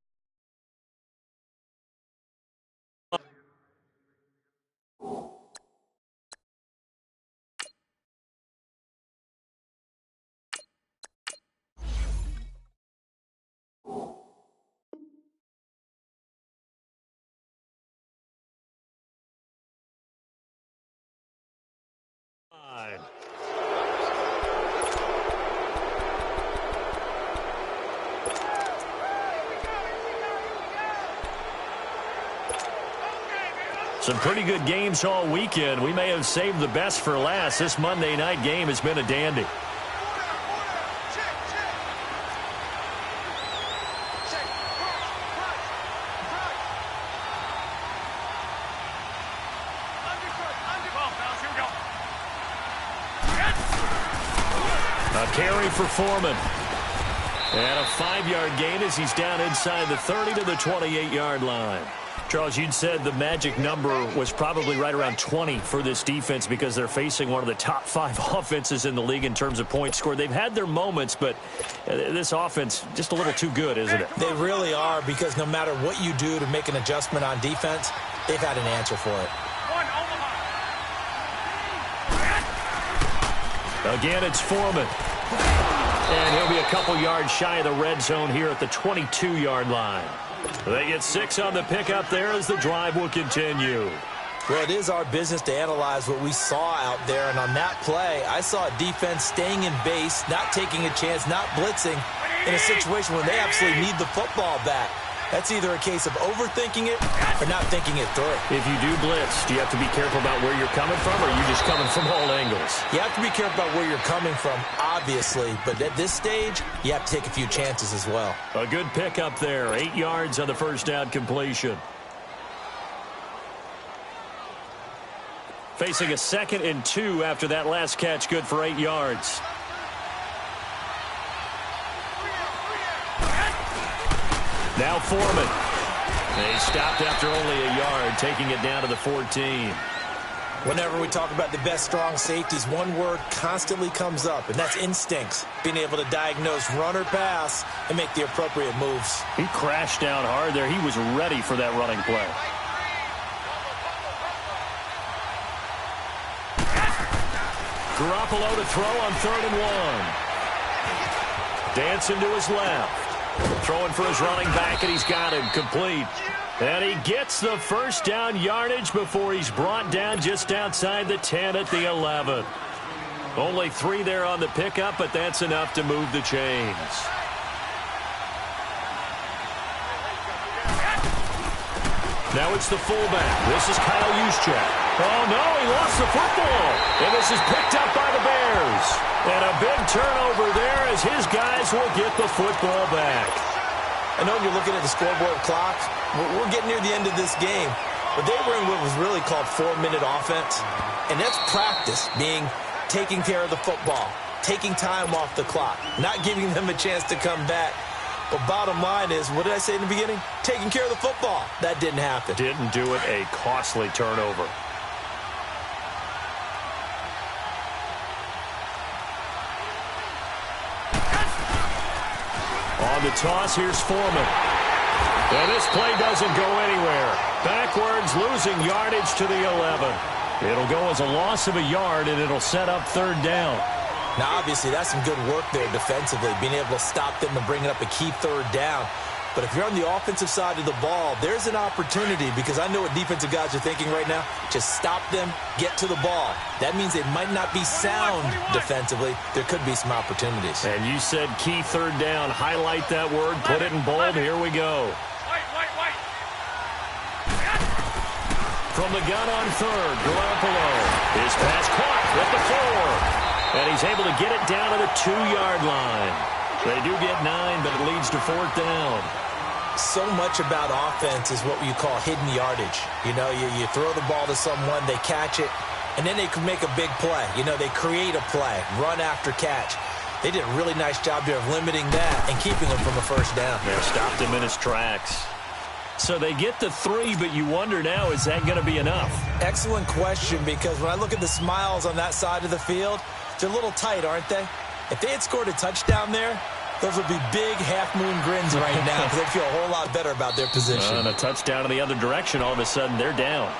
Some pretty good games all weekend. We may have saved the best for last. This Monday night game has been a dandy. A carry for Foreman. And a 5-yard gain as he's down inside the 30 to the 28-yard line. Charles, you'd said the magic number was probably right around 20 for this defense, because they're facing one of the top 5 offenses in the league in terms of points scored. They've had their moments, but this offense just a little too good, isn't it? They really are, because no matter what you do to make an adjustment on defense, they've had an answer for it. Again, it's Foreman. And he'll be a couple yards shy of the red zone here at the 22-yard line. They get 6 on the pickup there as the drive will continue. Well, it is our business to analyze what we saw out there, and on that play, I saw a defense staying in base, not taking a chance, not blitzing in a situation where they absolutely need the football back. That's either a case of overthinking it or not thinking it through. If you do blitz, do you have to be careful about where you're coming from, or are you just coming from all angles? You have to be careful about where you're coming from, obviously, but at this stage, you have to take a few chances as well. A good pickup there, 8 yards on the first down completion. Facing a 2nd and 2 after that last catch, good for 8 yards. Now Foreman. They stopped after only a yard, taking it down to the 14. Whenever we talk about the best strong safeties, one word constantly comes up, and that's instincts. Being able to diagnose run or pass and make the appropriate moves. He crashed down hard there. He was ready for that running play. Garoppolo to throw on 3rd and 1. Dancing to his left. Throwing for his running back, and he's got him complete. And he gets the first down yardage before he's brought down just outside the 10 at the 11. Only 3 there on the pickup, but that's enough to move the chains. Now it's the fullback. This is Kyle Juszczyk. Oh, no, he lost the football. And this is picked up by the Bears. And a big turnover there as his guys will get the football back. I know you're looking at the scoreboard clock. We're getting near the end of this game. But they were in what was really called 4-minute offense. And that's practice, being taking care of the football, taking time off the clock, not giving them a chance to come back. But bottom line is, what did I say in the beginning? Taking care of the football. That didn't happen. Didn't do it. A costly turnover. On the toss, here's Foreman. And this play doesn't go anywhere. Backwards, losing yardage to the 11. It'll go as a loss of a yard, and it'll set up 3rd down. Now, obviously, that's some good work there defensively, being able to stop them and bringing up a key 3rd down. But if you're on the offensive side of the ball, there's an opportunity, because I know what defensive guys are thinking right now. Just stop them, get to the ball. That means they might not be sound defensively. There could be some opportunities. And you said key 3rd down. Highlight that word. Put it in bold. Here we go. From the gun on 3rd, Garoppolo. His pass caught with the 4. And he's able to get it down to the 2-yard line. They do get 9, but it leads to 4th down. So much about offense is what you call hidden yardage. You know, you throw the ball to someone, they catch it, and then they can make a big play. You know, they create a play, run after catch. They did a really nice job there of limiting that and keeping him from a 1st down. They stopped him in his tracks. So they get the 3, but you wonder now, is that going to be enough? Excellent question, because when I look at the smiles on that side of the field, they're a little tight, aren't they? If they had scored a touchdown there, those would be big half-moon grins right now, because they feel a whole lot better about their position. And a touchdown in the other direction, all of a sudden they're down.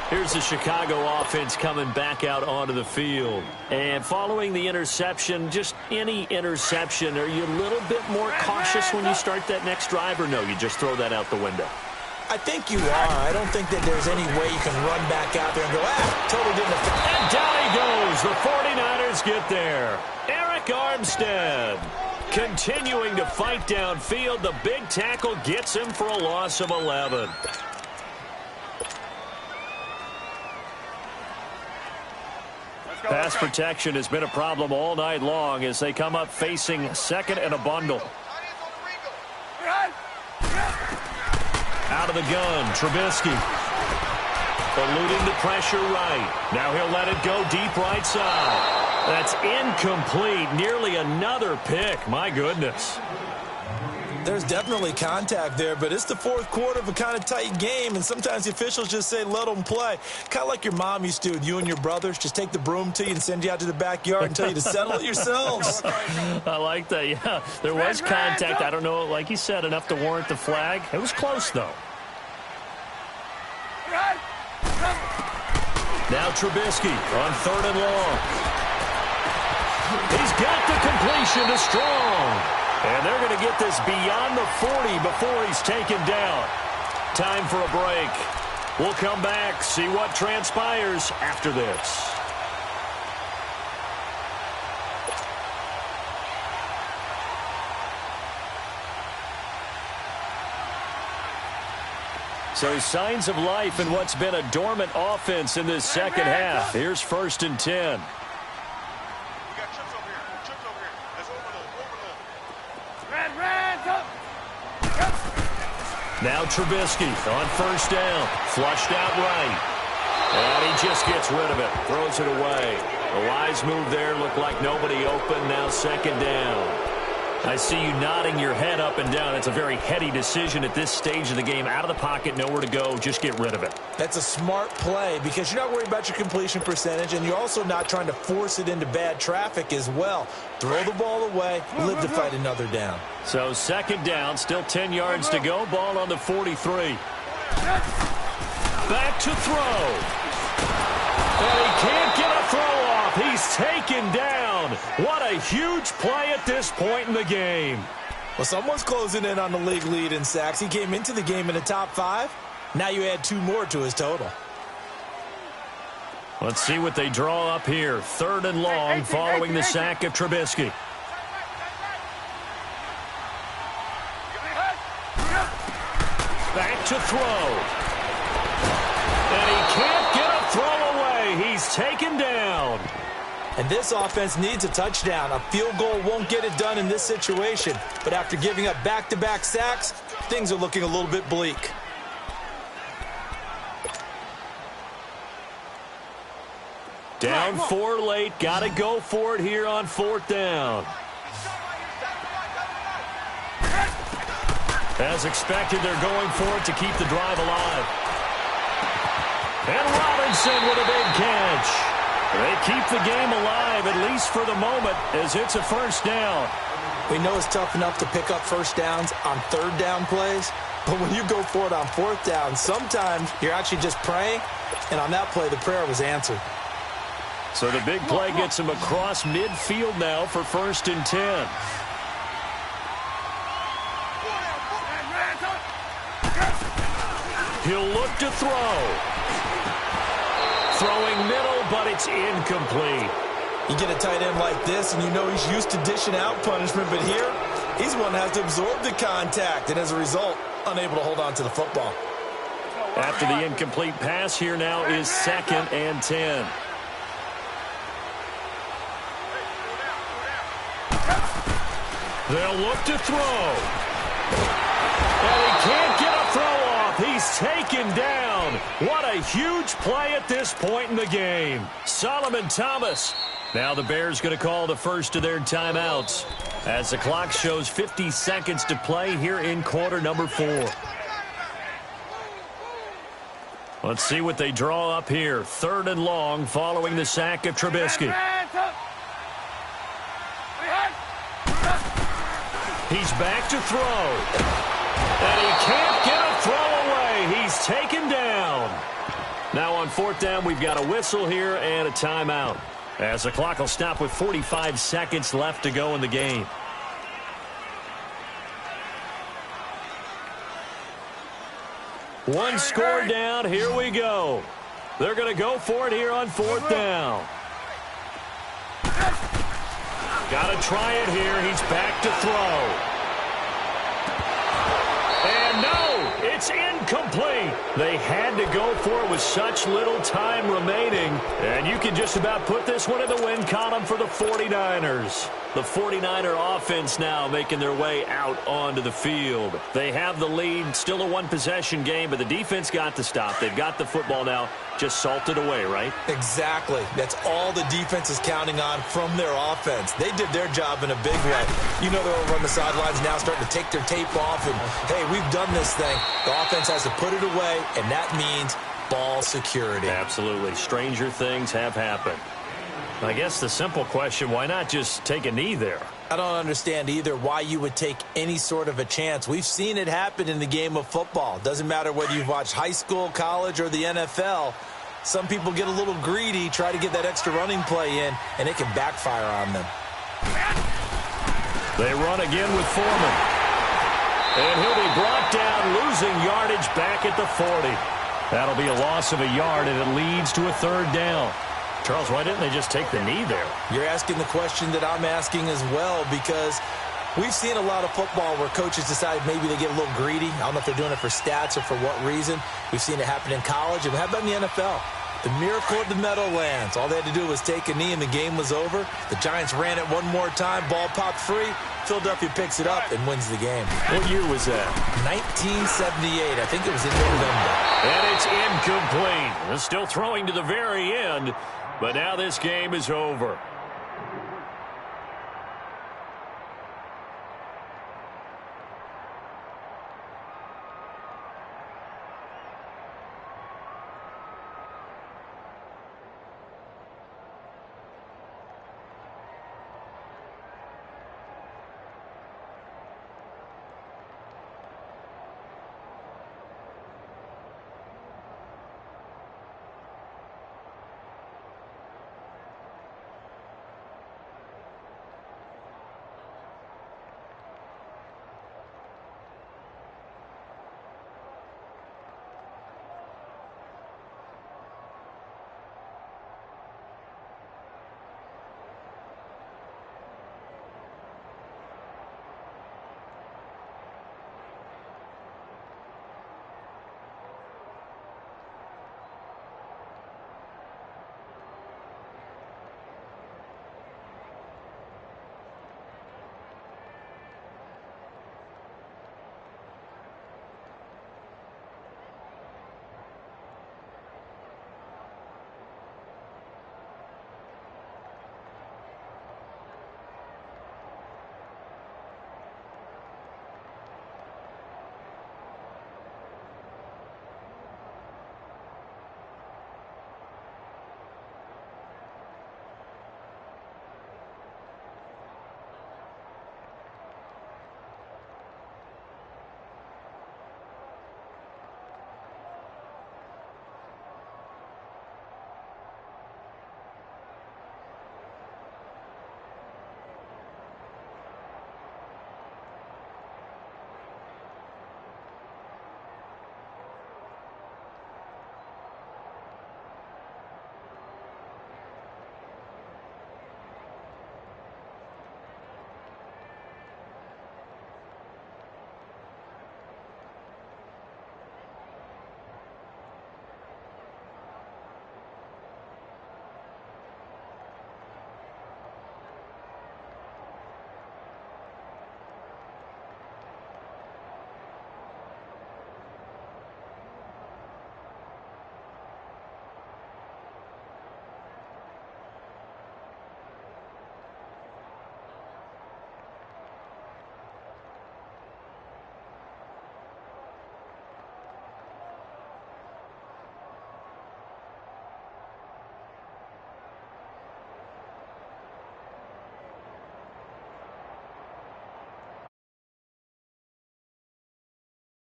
Here's the Chicago offense coming back out onto the field. And following the interception, just any interception, are you a little bit more cautious when you start that next drive, or no, you just throw that out the window? I think you are. I don't think that there's any way you can run back out there and go, totally didn't affect. And down he goes. The 49ers get there. Eric Armstead continuing to fight downfield. The big tackle gets him for a loss of 11. Pass protection has been a problem all night long as they come up facing 2nd and a bundle. Out of the gun, Trubisky. Eluding the pressure right. Now he'll let it go deep right side. That's incomplete. Nearly another pick. My goodness. There's definitely contact there, but it's the 4th quarter of a kind of tight game, and sometimes the officials just say, let them play. Kind of like your mom used to with you and your brothers. Just take the broom to you and send you out to the backyard and tell you to settle it yourselves. I like that, yeah. There was contact. I don't know, like you said, enough to warrant the flag. It was close, though. Now Trubisky on 3rd and long. got the completion to Strong. And they're going to get this beyond the 40 before he's taken down. Time for a break. We'll come back, see what transpires after this. So signs of life in what's been a dormant offense in this second half. Here's 1st and 10. Now Trubisky on 1st down. Flushed out right. And he just gets rid of it. Throws it away. A wise move there. Looked like nobody open. Now 2nd down. I see you nodding your head up and down. It's a very heady decision at this stage of the game. Out of the pocket, nowhere to go. Just get rid of it. That's a smart play because you're not worried about your completion percentage, and you're also not trying to force it into bad traffic as well. Throw the ball away, live to fight another down. So 2nd down, still 10 yards to go. Ball on the 43. Back to throw. And he can't get a throw off. He's taken down. What a huge play at this point in the game. Well, someone's closing in on the league lead in sacks. He came into the game in the top 5. Now you add 2 more to his total. Let's see what they draw up here. 3rd and long following the sack of Trubisky. Back to throw. And he can't get a throw away. He's taken down. And this offense needs a touchdown. A field goal won't get it done in this situation. But after giving up back-to-back sacks, things are looking a little bit bleak. Down 4 late. Got to go for it here on 4th down. As expected, they're going for it to keep the drive alive. And Robinson with a big catch. They keep the game alive, at least for the moment, as it's a 1st down. We know it's tough enough to pick up 1st downs on 3rd down plays, but when you go for it on 4th down, sometimes you're actually just praying, and on that play, the prayer was answered. So the big play gets him across midfield now for 1st and 10. He'll look to throw. Throwing middle, but it's incomplete. You get a tight end like this, and you know he's used to dishing out punishment, but here, he's one that has to absorb the contact, and as a result, unable to hold on to the football. After the incomplete pass, here now is 2nd and 10. They'll look to throw. And he can't get a throw off. He's taken down. What a huge play at this point in the game. Solomon Thomas. Now the Bears going to call the first of their timeouts as the clock shows 50 seconds to play here in quarter number 4. Let's see what they draw up here. 3rd and long following the sack of Trubisky. He's back to throw. And he can't get a throw away. He's taken down. Now on 4th down, we've got a whistle here and a timeout, as the clock will stop with 45 seconds left to go in the game. One score down. Here we go. They're going to go for it here on 4th down. Got to try it here. He's back to throw. And no, it's incomplete. They had to go for it with such little time remaining. And you can just about put this one in the win column for the 49ers. The 49er offense now making their way out onto the field. They have the lead, still a one-possession game, but the defense got the stop. They've got the football now, just salted away, right? Exactly. That's all the defense is counting on from their offense. They did their job in a big way. You know they're over on the sidelines now starting to take their tape off, and, hey, we've done this thing. The offense has to put it away, and that means ball security. Absolutely. Stranger things have happened. I guess the simple question, why not just take a knee there? I don't understand either why you would take any sort of a chance. We've seen it happen in the game of football. Doesn't matter whether you've watched high school, college, or the NFL. Some people get a little greedy, try to get that extra running play in, and it can backfire on them. They run again with Foreman. And he'll be brought down, losing yardage back at the 40. That'll be a loss of a yard, and it leads to a third down. Charles, why didn't they just take the knee there? You're asking the question that I'm asking as well, because we've seen a lot of football where coaches decide maybe they get a little greedy. I don't know if they're doing it for stats or for what reason. We've seen it happen in college, and how about in the NFL? The miracle of the Meadowlands. All they had to do was take a knee, and the game was over. The Giants ran it one more time. Ball popped free. Philadelphia picks it up and wins the game. What year was that? 1978. I think it was in November. And it's incomplete. They're still throwing to the very end, but now this game is over.